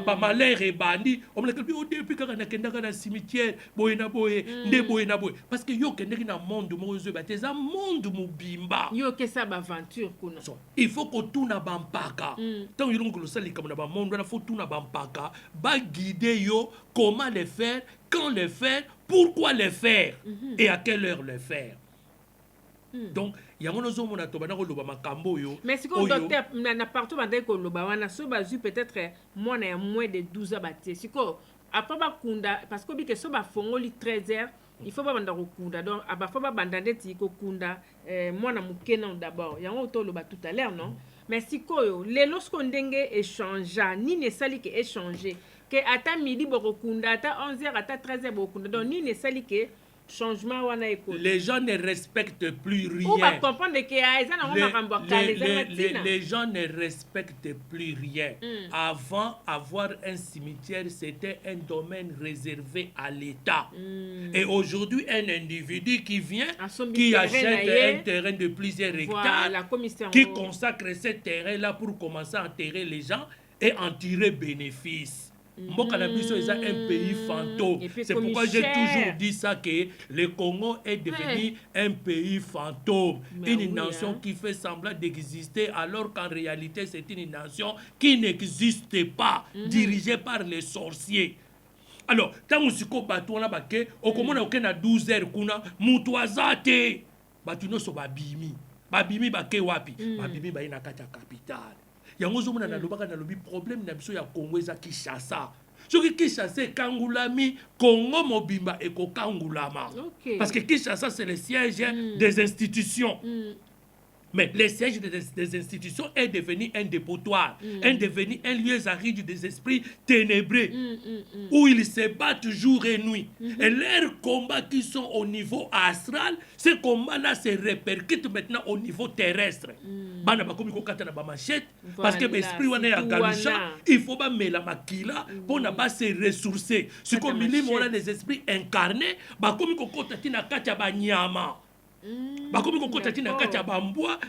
bamalere ebandi omona kebi odepi kaka nakendaka na cimetière boye na boye nde boye na boye parce que yo okendeki na monde moko ezoyeba te eza monde mobimba yo okesa baaventure kuna il faut kotuna bampaka ntango yo longo losala likambo na bamonde wana fo tuna bampaka baguide yo comment le faire quand le faire, pourquoi le faire et à quelle heure le faire. Donc, il y a mon ozo mon atobana ko loba makambo yo. Mais si ko docteur na partout bandai ko loba wana so bazu peut-être moi na moins de 12 ans batie. Si ko après ba kunda parce que bi que so ba fongoli 13h, il faut pas banda ko kunda. Donc aba faut pas bandande ti ko kunda moi na mukena d'abord. Yango to loba tout à l'heure non. Mais si ko yo les lorsqu'on ndenge échanger ni ne sali que échanger que ata midi bokunda ata 11h ata 13h bokunda donc ni ne sali que changement wana eko les gens ne respectent plus rien. Ou va comprendre que eza na makambo les gens ne respectent plus rien. Avant avoir un cimetière c'était un domaine réservé à l'État. Et aujourd'hui un individu qui vient qui achète un terrain de plusieurs hectares qui consacre ce terrain là pour commencer à enterrer les gens et en tirer bénéfice. Mboka na biso est un pays fantôme. C'est pourquoi j'ai toujours dit ça que le Congo est devenu un pays fantôme. Une nation qui fait semblant d'exister alors qu'en réalité c'est une nation qui n'existe pas, dirigée par les sorciers. Alors, tant que bato na bake, okomona okena 12h kuna mutu azate. Batu no so babimi. Babimi bake wapi? Babimi ba ina kata capitale. Yango zomona na lobaka na lobi problème na biso ya Congo eza Kinshasa. Soki Kinshasa kangulami Congo mobimba eko kangulama. Parce que Kinshasa c'est le siège des institutions. Mais le siège des institutions est devenu un dépotoir, est devenu un lieu aride des esprits ténébreux, où ils se battent jour et nuit. Et leurs combats qui sont au niveau astral, ces combats-là se répercutent maintenant au niveau terrestre. Bana bakomi ko kata na ba machette parce que l'esprit wana ya galusha, il faut ba mela makila pour na ba se ressourcer. Ce comme milimo wana les esprits incarnés, bakomi ko kota tina kata ba nyama. Bakomi kokota tina kati ya bamboa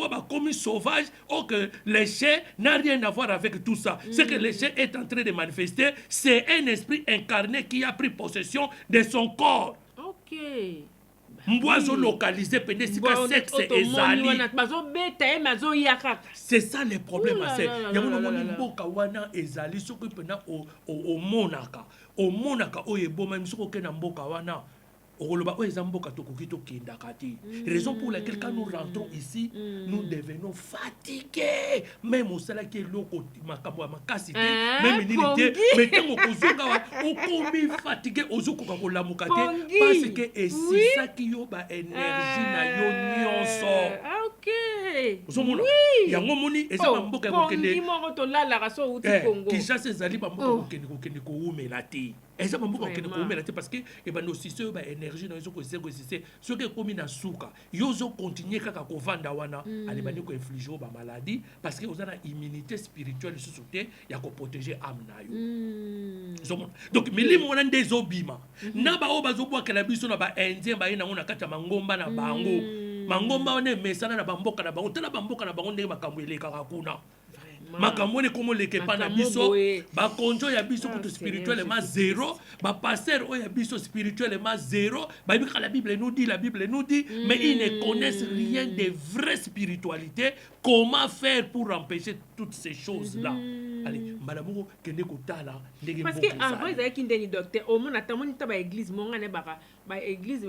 bakomi sauvage or que le chien n'a rien à voir avec tout ça. Ce que le chien est en train de manifester, c'est un esprit incarné qui a pris possession de son corps. OK. Mboazo localisé pendant ce sexe ezali. C'est ça le problème c'est. Yango moni mboka wana ezali soki pendant au monaka oyeboma misoko ke na mboka wana. Raison pour laquelle quand nous rentrons ici, nous devenons fatigués. Même au salaire qui est loco, makasi, même l'unité, mais tant qu'on est fatigué, on parce que c'est ça qui y a énergie na yo nyonso. OK. Oui. Yango moni eza mboka kokende. Kinshasa ezali mboka kokende ko umela te. Eza mboka kokende ko umela te parce que e ba no sisio ba énergie na ezoko c'est ce que komi na suka. Yozo continuer kaka ko vanda wana alibani ko infliger ba maladie parce que ozana immunité spirituelle sous-souté ya ko protéger âme na yo. Donc milimo wana ndezo bima. Na ba obazo bwa kala biso na ba indien ba ina ngona kata mangomba na bango. Mangomba one mesana na bamboka na bango tala bamboka na bango ndenge makambo eleka kuna makambo ne komo leke pa na biso ba konjo ya biso kutu spirituellement zéro ba pasteur o ya biso spirituellement zéro ba bi la Bible nous dit mais ils ne connaissent rien de vraie spiritualité. Comment faire pour empêcher toutes ces choses là? Allez, madame kende kotala ndenge parce que en vrai ça qui ndeni docteur au monde atamoni ta ba église monga ne ba église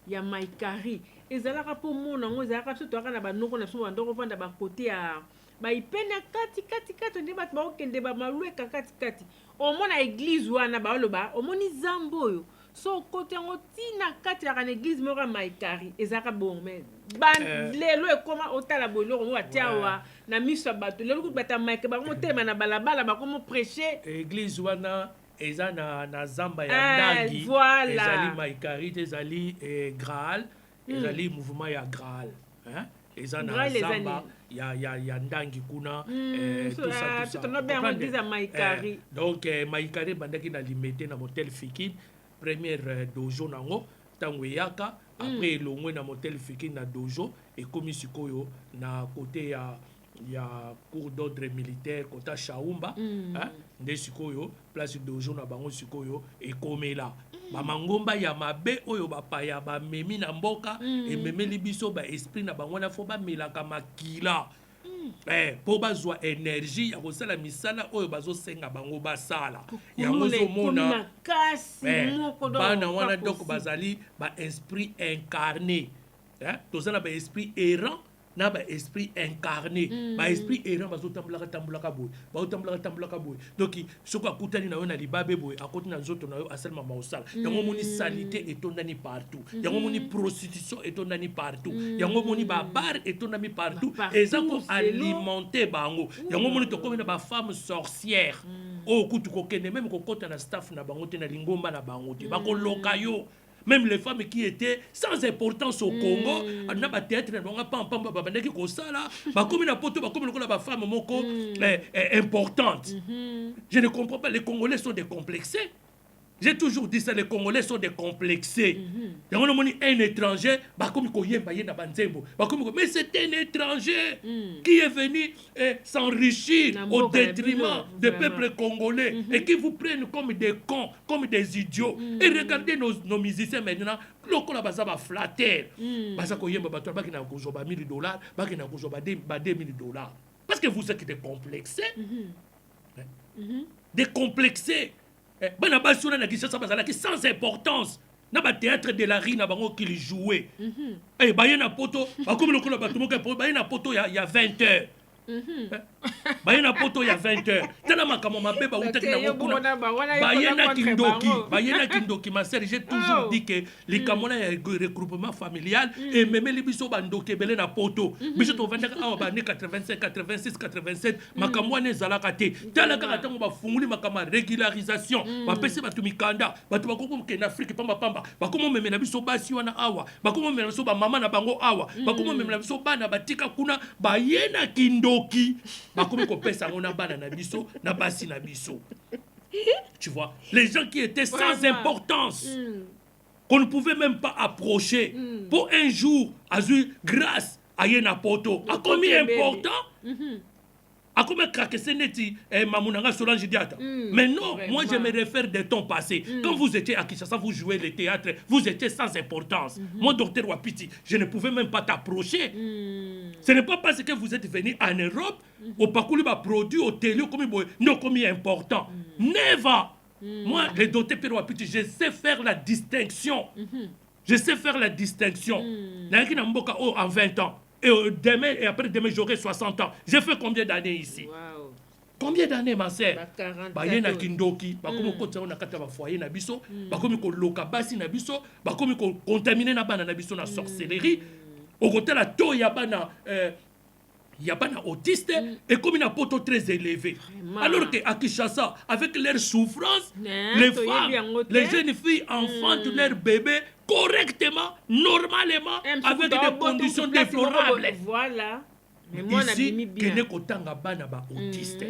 ya Maikari ezalaka po mona ngo ezalaka surtout aka na ba noko na so ndoko vanda ba côté ya ba ipena kati ndi bat ba okende ba malueka kati au mona église wana ba loba au moni zamboyo so côté ngo tina kati ya kana église moko Maikari ezalaka bon mais ban lelo e koma otala boloko ngo atiawa na miso bato lelo ku bata Maikari ba ngo tema na balabala ba komo prêcher église wana eza na zamba ya ndangi ezali Maikari ezali Graal ezali mouvement ya Graal hein eza na zamba ya ndangi kuna tout ça donc Maikari bandaki na limité na motel Fikid première dojo nango tango yaka après longwe na motel Fikid na dojo et komi sikoyo na côté ya cours d'ordre militaire kota Shaumba hein nde sikoyo place dojo na bango sikoyo et komela ba mangomba ya mabe oyo bapaya ba memi na mboka et memeli biso ba esprit na bango na fo ba melaka makila po bazwa énergie ya kosala misala oyo bazosenga bango basala yango ozomona bana wana donc bazali ba esprit incarné tozala ba esprit errant na ba esprit incarné ba esprit errant bazotambulaka boy donc soko akutani na yo na libabe boy akoti na nzoto na yo asalema maosala yango moni salité etondani partout yango moni prostitution etondani partout yango moni ba bar etondani partout eza ko alimenter bango yango moni to comme na ba femme sorcière o kutu kokende même kokota na staff na bango te na lingomba na bango te bakoloka yo. Même les femmes qui étaient sans importance au Congo, on a ba théâtre na pam babandaki ko sala, ba comme na poto ba comme le ba femme moko importante. Je ne comprends pas, les Congolais sont décomplexés. J'ai toujours dit ça, les Congolais sont décomplexés. Il y a un étranger, mais c'est un étranger qui est venu s'enrichir au détriment des peuples congolais et qui vous prennent comme des cons, comme des idiots. Et regardez nos musiciens maintenant, lokola baza ba flatter. Baza ko yemba bato ba kina ko joba $1000, ba kina ko joba $2000. Parce que vous êtes décomplexés. Décomplexés. Bana basuna na Kinshasa bazalaki sans importance na ba théâtre de la rue na bango qui jouait bayena poto bakomi lokola bato moka bayena poto ya 20h bayena poto ya 20h tala makamo mabeba utaki na ngokuna bayena kindoki ma sœur j'ai toujours dit que les kamona ya regroupement familial et même les biso bandoke belé na poto biso to vendaka awa ba 85 86 87 makamo ne zalaka te tala kaka tango ba funguli makamo régularisation ba pese batu mikanda batu bakoko ke na Afrique pamba bakomo meme na biso basi wana awa bakomo meme na biso ba mama na bango awa bakomo meme na biso bana batika kuna bayena kindoki bakomi ko pesa ngona bana na biso na basi na biso. Tu vois, les gens qui étaient sans importance qu'on ne pouvait même pas approcher pour un jour azu grâce à Yena Poto a combien important a combien craqué neti Mamounanga Solange Diata. Mais non, moi je me réfère des temps passés. Quand vous étiez à Kinshasa, vous jouez le théâtre, vous étiez sans importance. Moi, docteur Wapiti, je ne pouvais même pas t'approcher. Ce n'est pas parce que vous êtes venu en Europe, au Pakuli va produire au télé comme important. Never. Moi, le docteur Pierre Wapiti, je sais faire la distinction. Je sais faire la distinction. En 20 ans. Et demain et après demain j'aurai 60 ans. J'ai fait combien d'années ici? Combien d'années ma sœur? Bayena kindoki, bakomi ko tsana kata ba foyer na biso, bakomi ko loka basi na biso, bakomi ko contaminer na bana na biso na sorcellerie. Au côté la to ya bana il y a pas autiste et comme une poto très élevé. Alors qu'à Kinshasa, avec leur souffrance, les femmes, les jeunes filles enfantent leurs bébés correctement, normalement, avec des conditions déplorables. Voilà. Mais moi, ici, kene kotanga bana ba autiste.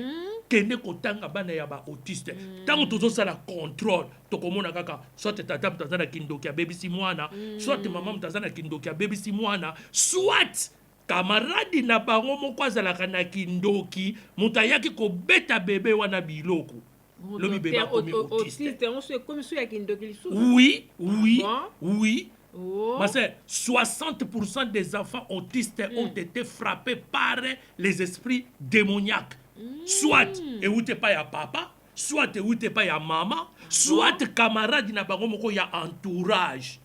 Kene kotanga bana ya ba autiste. Tant que ça la contrôle, tokomona kaka, soit tata mtazana kindoki ya baby si mwana, soit maman mtazana kindoki ya baby si mwana, soit camarade na bango moko azalaka na kindoki moto ayaki kobeta bebe wana biloko lobi bebe akomi autiste. Oui, oui, oui. Parce que 60% des enfants autistes ont été frappés par les esprits démoniaques. Soit et pas ya papa, soit et pas ya maman, soit camarade na bango moko ya entourage.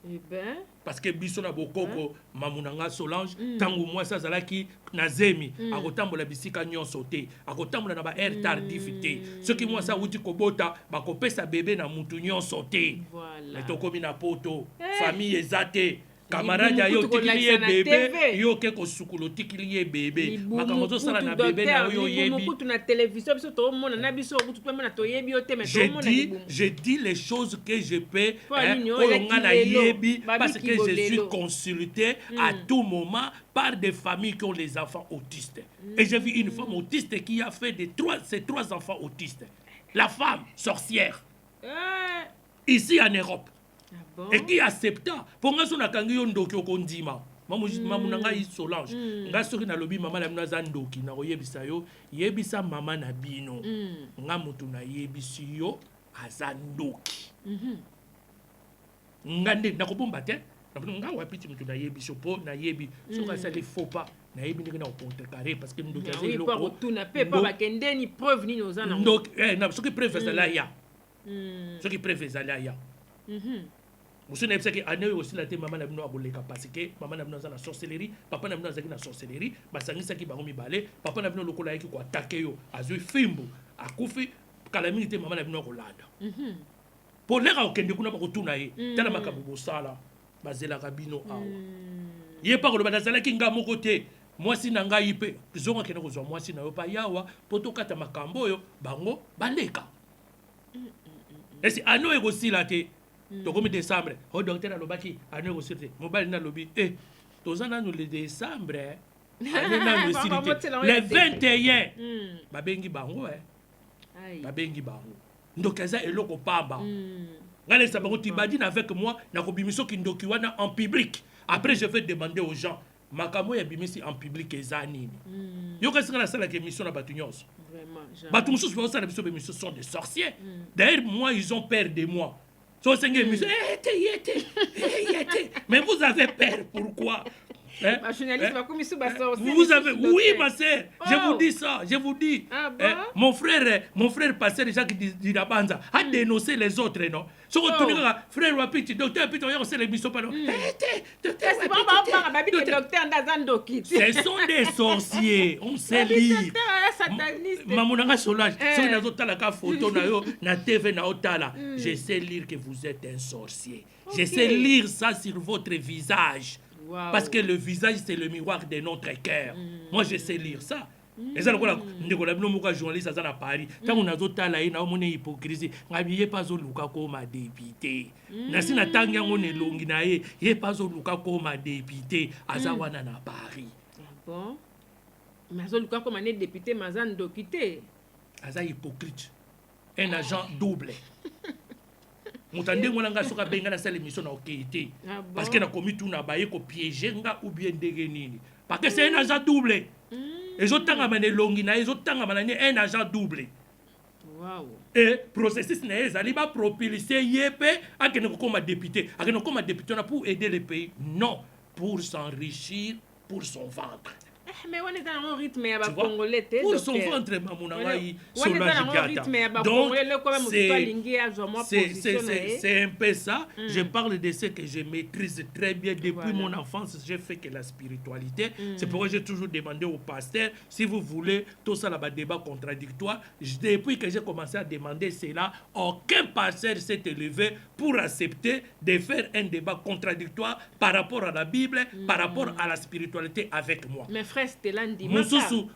Eh ben, parce que biso na bokoko mamunanga Solange tango moi ça zalaki nazemi akotambola bisika nyonso te akotambola na ba air tardif te ce qui moi ça wuti kobota bakopesa bébé na mutu nyonso te voilà. Tokomi na poto famille ezate camarade yo tikiliye bébé yo ke ko sukulo tikiliye bébé makamozo sala na bébé na yo yebi mutu na télévision biso to mona na biso mutu pe mona to yebi yo te mais to mona je dis les choses que je peux na yebi parce que je suis consulté à tout moment par des familles qui ont les enfants autistes et j'ai vu une femme autiste qui a fait ses trois enfants autistes, la femme sorcière ici en Europe. Et qui accepta pour nga sona kangi yo ndoki okondima mamu nanga Solange nga soki na lobi mama la mna za ndoki na oyebisa yo yebisa mama na bino nga mutu na yebisi yo aza ndoki nga nde nakobomba te nga wapiti mutu na yebisi po na yebi soka ça les faux pas na yebi ndenge na contrecarrer parce que ndoki aza eloko oui pas na pe pas bakende ni preuve ni nozana donc na soki preuve ça là ya soki preuve ça là ya Monsieur n'a pas dit que aussi la maman n'a pas de capacité, maman n'a pas de sorcellerie, papa n'a pas de sorcellerie, basangi saki bangomi balé, papa n'a pas de lokola qui ko attaquer yo, azui fimbo, akufi calamité maman n'a pas de kolanda. Pour les gens qui ne connaissent pas retourner yi, tala makabubo sala, bazela kabino awa. Yé pas ko bazala ki nga moko te. Moi si nanga yipe, zonga kena ko zo moi si na yo pa yawa, poto kata makambo yo, bango baleka. Et si ano ego sila te tokomi décembre au docteur alobaki ane ko sirte mobile na lobi tozana no le décembre na no silite le 21 babengi bango babengi bango ndokaza eloko pamba ngale sabango tibadi avec moi na ko bimiso kindoki wana en public après je vais demander aux gens makamo ya bimisi en public ezanini yo ka singana sala ke mission na batu nyonso vraiment batu mususu ba sala biso be mission sont des sorciers d'ailleurs moi ils ont peur de moi. Mais vous avez peur, pourquoi? Vous avez, oui, ma sœur, je vous dis ça, je vous dis. Ah bon? Mon frère pasteur Jacques Dirabanza a dénoncé les autres, non? Ce frère Wapiti, docteur Pito, on sait les missions pas. Ce sont des sorciers, on sait lire. Mamunanga Solange, si vous avez une photo na TV na otala, je sais lire que vous êtes un sorcier. Je sais lire ça sur votre visage. Wow. Parce que le visage, c'est le miroir de notre cœur. Moi, je sais lire ça. Et ça, je journaliste à Paris. Quand on a d'autres là, on a une hypocrisie. On n'a pas au Luka comme député. Nasi na tanga on est longi na ye. Il pas au Luka comme député. Azawana na Paris. Bon. Mais au Luka comme député, Mazan dokité. Aza hypocrite. Un agent double. Mutande ngona soka benga na sala émission na okité parce que na commis tout na baye ko piéger nga ou bien ndenge nini parce que c'est un agent double les autres tanga mané longi na les autres tanga mané un agent double. Wow. Et processus na ezali ba propulser yepé akene ko comme député akene comme député na pour aider le pays, non, pour s'enrichir pour son ventre. Mais on est dans un rythme à Congolais. Pour son ventre, c'est un peu ça. Je parle de ce que je maîtrise très bien depuis mon enfance. J'ai fait que la spiritualité. C'est pourquoi j'ai toujours demandé au pasteur, si vous voulez, tout ça là-bas, débat contradictoire. Depuis que j'ai commencé à demander cela, aucun pasteur s'est élevé pour accepter de faire un débat contradictoire par rapport à la Bible, par rapport à la spiritualité avec moi. Mais frère,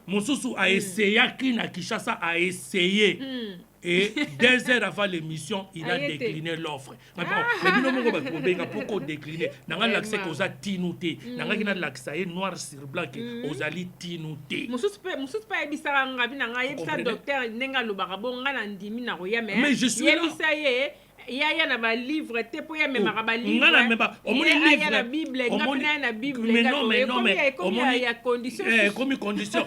Moussousou a essayé, Kina Kishasa a essayé. Et 2 heures avant l'émission, il a décliné l'offre. Mais pourquoi décliner? Il a l'accès aux a tinouté. Il a l'accès noir sur blanc aux ali tinouté. Mais je suis là. ya na ba livre te po ya memaka ba livre ngana meba omoni livre na bible ngapena na bible mais ya condition comme condition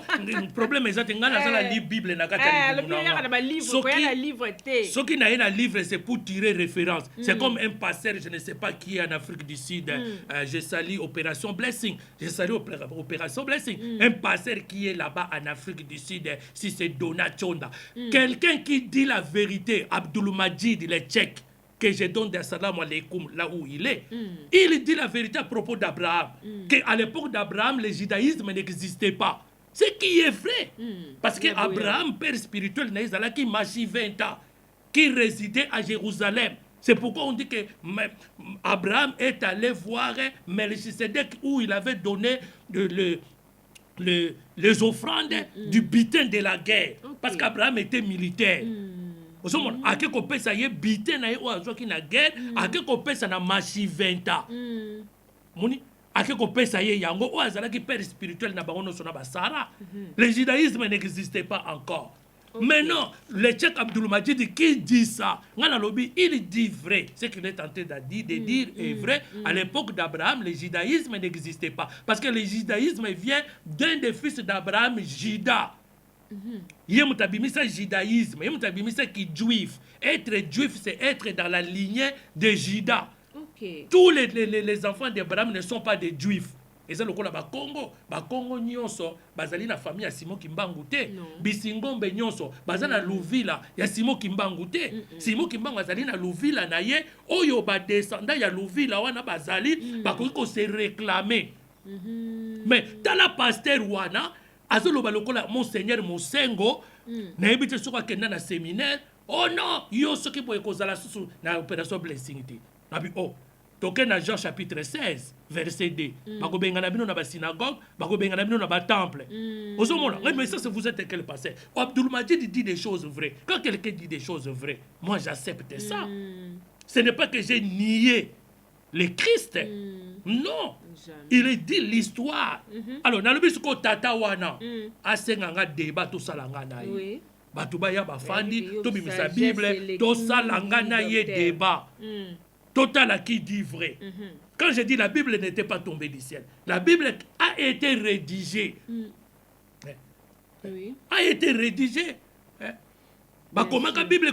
problème exact ngana sala li bible na kati ya na ba livre ko ya na livre te ce qui na na livre c'est pour tirer référence c'est comme un pasteur je ne sais pas qui est en Afrique du Sud je salue Opération Blessing Opération Blessing un pasteur qui est là-bas en Afrique du Sud si c'est Donat Chonda quelqu'un qui dit la vérité Abdul Majid le Tchèque que je donne des salam alaikum là où il est, il dit la vérité à propos d'Abraham, qu'à l'époque d'Abraham, le judaïsme n'existait pas. Ce qui est vrai. Parce que Abraham, père spirituel, qui marchait 20 ans, qui résidait à Jérusalem. C'est pourquoi on dit que Abraham est allé voir Melchisedec où il avait donné les offrandes du butin de la guerre. Parce qu'Abraham était militaire. Osomona ake kopesa ye bite na ye o azwaki na guerre ake kopesa na machi 20 ans moni ake kopesa ye yango o azalaki père spirituel na bango nyonso na basara le judaïsme n'existait pas encore. Maintenant, le Tchèque Abdul Majid qui dit ça, il dit vrai. Ce qu'il est tenté de dire est vrai. À l'époque d'Abraham, le judaïsme n'existait pas. Parce que le judaïsme vient d'un des fils d'Abraham, Juda. Il y a un judaïsme, il y a un qui est juif. Être juif, c'est être dans la lignée de Juda. Tous les enfants d'Abraham ne sont pas des juifs. Et c'est le cas de Congo. Congo nyonso, bazali na famille ya Simon Kimbangu te. Bisingombe nyonso, bazali na Louvila ya Simon Kimbangu te. Simon Kimbangu bazali na Louvila na ye, oyo ba descendant ya Louvila wana bazali, bakoki ko se réclamer. Mais tala pasteur wana, azoloba lokola Monseigneur Mosengo, na yebite soka kenda na séminaire, oh non, yo soki boye kozala susu na Opération Blessing te. Nabi oh toke na Jean chapitre 16 verset 2 bakobengana bino na ba synagogue bakobengana bino na ba temple ozomona mais ça vous êtes quel pasteur Abdul Majid dit des choses vraies. Quand quelqu'un dit des choses vraies, moi j'accepte ça. Ce n'est pas que j'ai nié le Christ. Non. Il dit l'histoire. Alors na lobi ko tata wana asenganga débat to salanga na ye batu ba ya ba fandi to bimisa Bible to salanga na ye débat total qui dit vrai. Quand je dis la Bible n'était pas tombée du ciel, la Bible a été rédigée. A été rédigée. Comment la Bible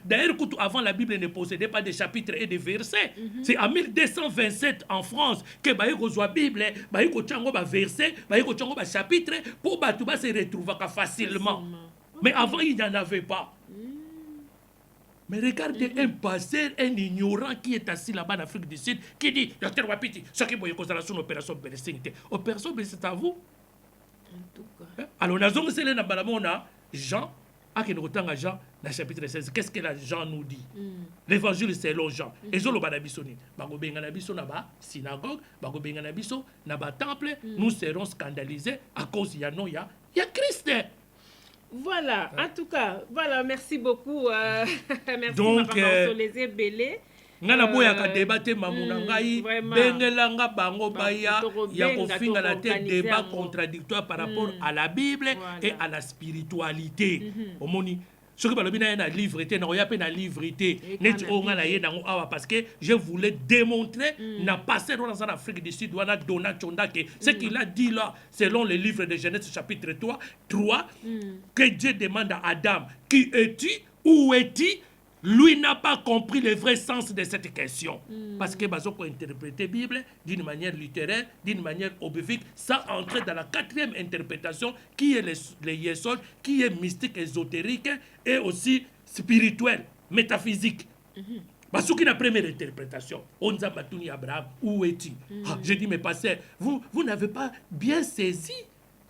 d'ailleurs, avant la Bible ne possédait pas de chapitres et de versets. C'est en 1227 en France que la Bible, verset, chapitre pour se retrouver facilement. Mais avant, il n'y en avait pas. Mais regardez un pasteur, un ignorant qui est assis là-bas en Afrique du Sud, qui dit Docteur Wapiti, ce qui est une opération Blessing. Opération Blessing, c'est à vous. En tout cas. Alors, nous avons dit Jean, Jean, dans chapitre 16, qu'est-ce que Jean nous dit? L'évangile selon Jean. Et je le badabisoni. Bagobenganabiso naba synagogue, bagobenganabiso naba temple, nous serons scandalisés à cause il y a Christ. Voilà, en tout cas, voilà, merci beaucoup. Merci donc, les ébélés. ngana boya ka débattre mamuna ngai bengelanga bango baya ya kofinga la tête débat contradictoire par rapport à la Bible et à la spiritualité. Omoni ce que balobi na livre té na oya pe na livre té net o ngana ye nango awa parce que je voulais démontrer na passé dans l'Afrique du Sud wana Donat Chonda que ce qu'il a dit là selon le livre de Genèse chapitre 3 que Dieu demande à Adam qui es-tu, où es-tu? Lui n'a pas compris le vrai sens de cette question. Parce que Bazo peut interpréter la Bible d'une manière littéraire, d'une manière obéfique, sans entrer dans la quatrième interprétation qui est le yesod, qui est mystique, ésotérique et aussi spirituel, métaphysique. Parce que la première interprétation, on a battu Abraham, où es-tu? Je dis, mais pasteur, vous n'avez pas bien saisi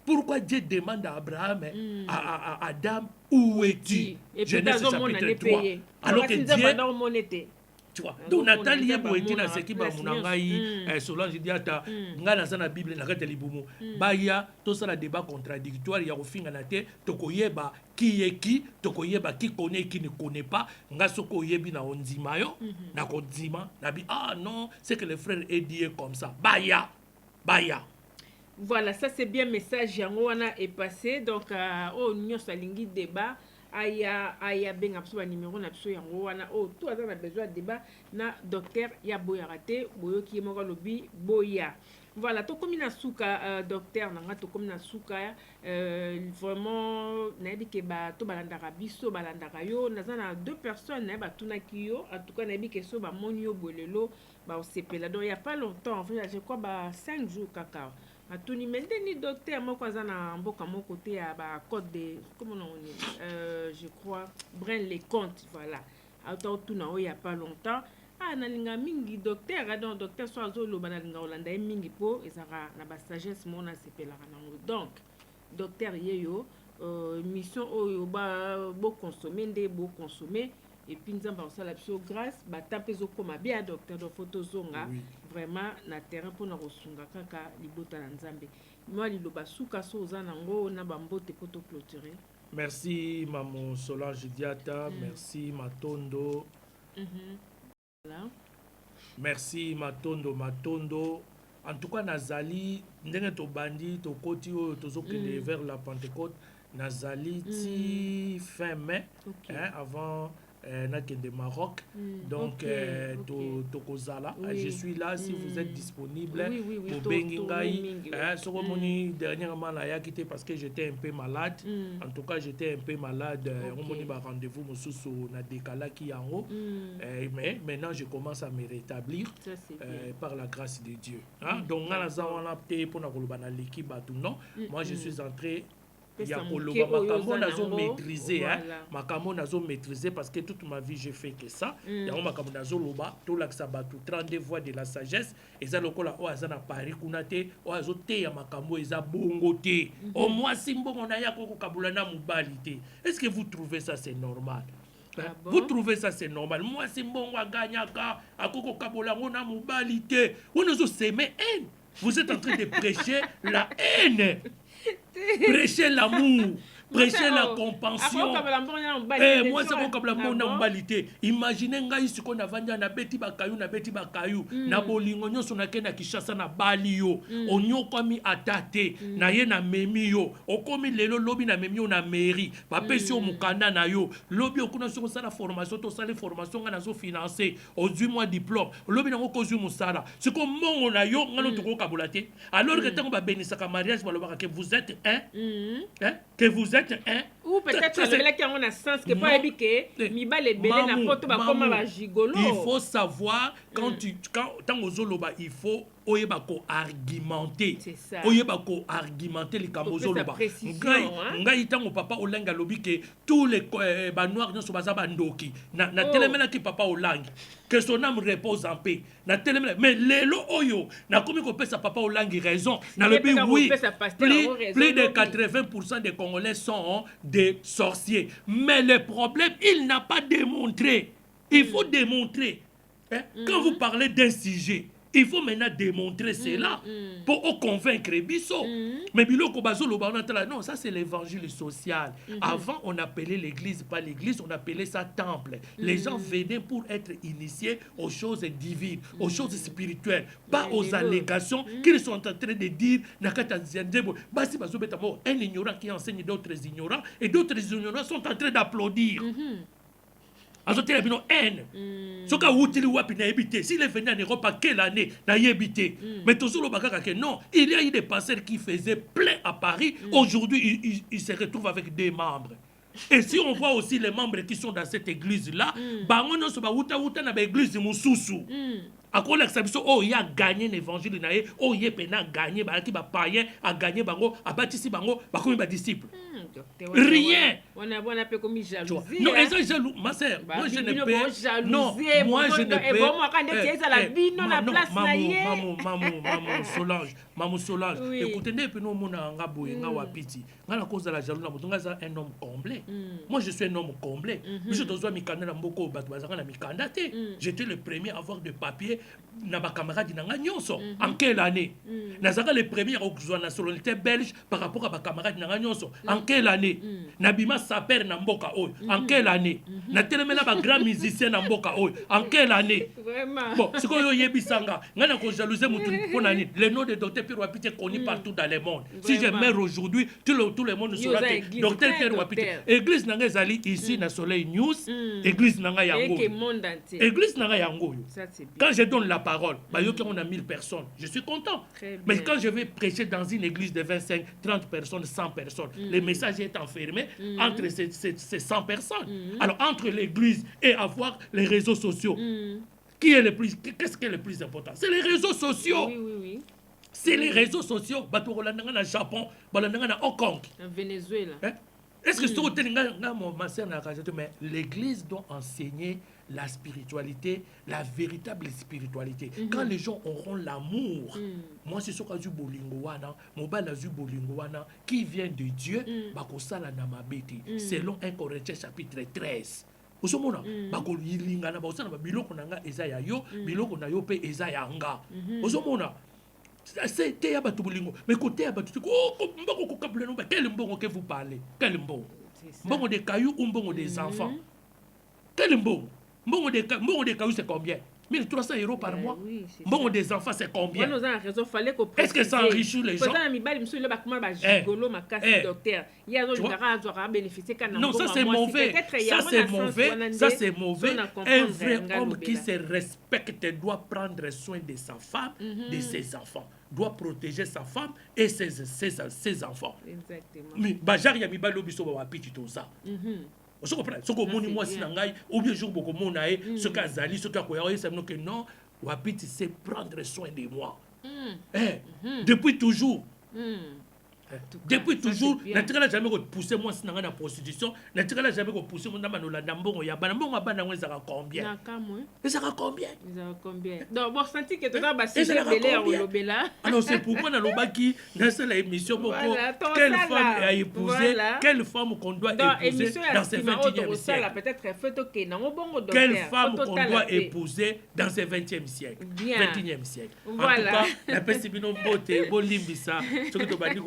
pourquoi Dieu demande à Abraham, à Adam, où es-tu? Genèse chapitre 3. Alors que Dieu... Tu vois, donc Nathalie Boeti na seki ba munangai Solange Diata ngana sana Bible na kata libumu baya to sala débat contradictoire ya kofinga na te tokoyeba qui est qui tokoyeba qui connaît qui ne connaît pas ngaso koyebi na ondima yo na kodima na bi non c'est que le frère est dit comme ça baya. Voilà, ça c'est bien message yango wana est passé donc au nyo salingi débat aya benga biso ba numéro na biso yango wana to aza na besoin de débat na docteur ya boyaka te boyoki ye moko alobi boya. Voilà, tokomi na suka docteur nanga tokomi na suka vraiment nayebi ke bato balandaka biso balandaka yo naza na 2 personnes naye batunaki yo en tout cas nayebi ke so bamoni yo bolelo baosepela donc il y a pas longtemps en fait je crois 5 jours kaka atuni ndeni docteur moko aza na mboka moko te ya bacode de comment on dit je crois Brain les comptes voilà atotuna oyo il y a pas longtemps nalinga mingi docteur donc docteur so azoloba nalinga olanda ye mingi po ezaka na basagesse mona sepelaka nango donc docteur yeyo mission oyo boconsommer nde boconsommer et puis nzamba osala biso grâce batape ezokoma bien docteur donc faut tozonga vraiment na terrain mpona kosunga kaka libota na nzambe mwa liloba suka so oza nango na bambote po toclôturer. Merci Maman Solange Diata, merci Matondo. Voilà. Merci Matondo. En tout cas nazali ndenge tobandi tokoti oyo tozokende vers la Pentecôte nazali ti fin mai avant nakende Maroc donc tokozala je suis là si vous êtes disponible au Bengingai soko-moni dernièrement là ya quitté parce que j'étais un peu malade en tout cas j'étais un peu malade on ba rendez-vous mosusu na décalaki yango mais maintenant je commence à me rétablir par la grâce de Dieu donc ngana za wana te pona koloba na l'équipe batu non moi je suis entré ya koloba makambo nazo maîtriser makambo nazo maîtriser parce que toute ma vie j'ai fait que ça ya makambo nazo loba to laksa batu 32 voix de la sagesse eza lokola o azana Paris kuna te o azo te ya makambo eza bongo te au moins simbongo na ya ko kabula na mobali te. Est-ce que vous trouvez ça c'est normal? Vous trouvez ça c'est normal? Moi simbongo aganyaka akoko kabula ngona mobali te on azo s'aimer haine. Vous êtes en train de prêcher la haine. Prêcher l'amour, prêcher la compassion. Moi c'est mon kabla mona mbalité. Imaginez ngai siko na vanja na beti bakayu na bolingo nyonso na kena Kishasa na bali yo onyo komi atate na ye na memi yo okomi lelo lobi na memi yo na mairie bapesi yo mukanda na yo lobi okuna siko sala formation to sala formation nga nazo financer au 10 mois diplôme lobi nango kozu musala siko mongo na yo ngano to kabulate alors que tango ba benisaka mariage balobaka que vous êtes que vous êtes ou peut-être que on a sens que pas habité mibale belé na poto ba koma ba gigolo. Il faut savoir quand tant ozoloba il faut oyeba ko argumenter oyeba ko argumenter les kamozoloba ngai tango papa olanga lobi que tous les ba noirs ne sont pas bandoki na telemena ki papa olangi que son âme repose en paix na telemena mais lelo oyo na komi ko pesa papa olangi raison na lobi oui plus de 80% des Congolais sont des sorciers mais le problème il n'a pas démontré il faut démontrer quand vous parlez d'un sujet il faut maintenant démontrer cela pour convaincre Bisso. Mais biloko bazolo non, ça c'est l'évangile social. Avant on appelait l'église pas l'église, on appelait ça temple. Les gens venaient pour être initiés aux choses divines, aux choses spirituelles, pas aux allégations qu'ils sont en train de dire un ignorant qui enseigne d'autres ignorants et d'autres ignorants sont en train d'applaudir. Azote bino haine. Soka wutili wapi na ebité. S'il est venu en Europe à quelle année na yebité. Mais toujours bakaka que non, il y a eu des pasteurs qui faisaient plein à Paris. Aujourd'hui, ils se retrouvent avec des membres. Et si on voit aussi les membres qui sont dans cette église là, bango no so ba wuta na ba église mususu. Akola exception oh il a gagné l'évangile na ye, oh il pena gagné ba ki ba païen a gagné bango, a bâti bango, ba komi ba disciple. Rien. On a peu comme jalousie. Non, ils sont jaloux, ma sœur. Moi je ne peux. Non, moi je ne peux. Bon moi quand tu la vie non la place na ye. Maman Solange. Écoutez ne pe no mona nga boye nga wapiti. Nga na cause de la jalousie na mutunga za un homme comblé. Moi je suis un homme comblé. Je dois mikanda na mboko batu bazanga na mikanda te. J'étais le premier à avoir des papiers. na ba camarades na nga nyonso. En quelle année? Nazaka les premiers à la solennité belge par rapport à ba camarades na nga nyonso. En quelle année? Nabima saper na mboka oyo. En quelle année? Na telemela ba grand musicien na mboka oyo. En quelle année? Vraiment. Bon, c'est quoi yebisanga? Ngana ko jalouser mutu ponani. Le nom de docteur Pierre Wapite connu partout dans le monde. Si je meurs aujourd'hui, tout le monde saura que docteur Pierre Wapite. Église nanga ezali ici na Soleil News. Église nanga yango. Église nanga yango. Quand je donne la parole, bah yo on a 1000 personnes. Je suis content. Mais quand je vais prêcher dans une église de 25, 30 personnes, 100 personnes, le message est enfermé entre ces 100 personnes. Alors entre l'église et avoir les réseaux sociaux. Qu'est-ce qui est le plus important? C'est les réseaux sociaux. Oui. C'est les réseaux sociaux. Bato Rolandanga na Japon, Rolandanga na Hong Kong. En Venezuela. Est-ce que c'est au mais l'église doit enseigner la spiritualité, la véritable spiritualité. Quand les gens auront l'amour, moi c'est ce que je bolingoana, mobile azu bolingoana, qui vient de Dieu, bakosala na mabeti, selon 1 Corinthiens chapitre 13. Osomona bako yilingana bosana biloko nanga eza ya yo biloko na yo pe eza ya nga osomona c'est ya batu bolingo mais côté ya batu mbongo ko kabule no quel mbongo que vous parlez quel mbongo mbongo des cailloux ou mbongo des enfants quel mbongo mbongo des cailloux c'est combien 1300 € par mois. Bon, des enfants, c'est combien? Est-ce que ça enrichit les gens? Non, ça c'est mauvais. Ça c'est mauvais. Ça c'est mauvais. Un vrai homme qui se respecte doit prendre soin de sa femme, de ses enfants. Doit protéger sa femme et ses enfants. Exactement. Mais Bajar Yamiba Lobiso Wapiti tout ça. Ce que moni moi si nangai ou bien jour beaucoup mon aé ce qu'azali ce qu'akoya c'est que non Wapiti c'est prendre soin de moi. Depuis toujours. Depuis toujours, n'a jamais poussé moi si dans la prostitution, n'a jamais poussé mon amano la ndambongo ya banambongo abana ngwe zaka combien? Et ça combien? Donc bon senti que tu as basé belé en lobela. Alors c'est pourquoi dans lobaki dans cette émission quelle femme a épousé, quelle femme qu'on doit épouser dans ce 21e siècle. Peut-être fait OK non bongo docteur. Quelle femme qu'on doit épouser dans ce 20e siècle, 21e siècle. Voilà. En tout cas, la pesibino mbote bolimbisa ce que tu vas dire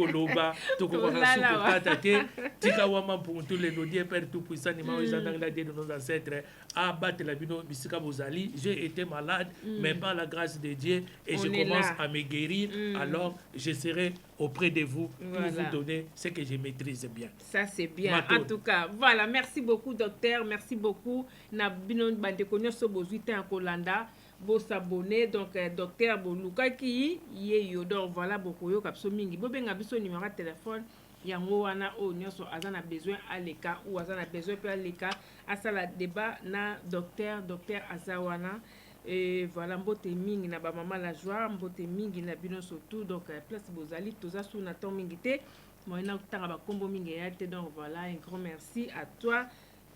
tika wama pour tous les nodiers père tout puissant ni mawe zandang la de nos ancêtres abattre la bino bisika bozali j'ai été malade mais par la grâce de Dieu et je commence à me guérir alors je serai auprès de vous pour vous donner ce que je maîtrise bien. Ça c'est bien. En tout cas, voilà, merci beaucoup docteur, merci beaucoup na bino bande konyo so bozuite en Kolanda. Bo s'abonner donc docteur Boluka qui yeyo donc voilà beaucoup yo kapso mingi bo benga biso numéro de téléphone yango wana o nyoso azana besoin à l'écart ou azana besoin pour l'écart à ça la débat na docteur Azawana et voilà mbote mingi na ba mama la joie mbote mingi na bino surtout donc place bozali toza sou na temps mingi te moyena tanga ba kombo mingi ya te donc voilà un grand merci à toi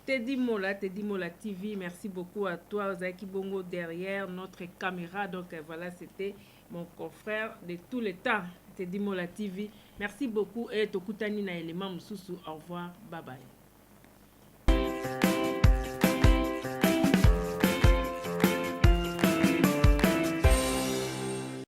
Teddy Mola TV, merci beaucoup à toi, Zaki Bongo, derrière notre caméra. Donc voilà, c'était mon confrère de tous les temps, Teddy Mola TV. Merci beaucoup et Tokutani na élément Moussou. Au revoir, bye bye.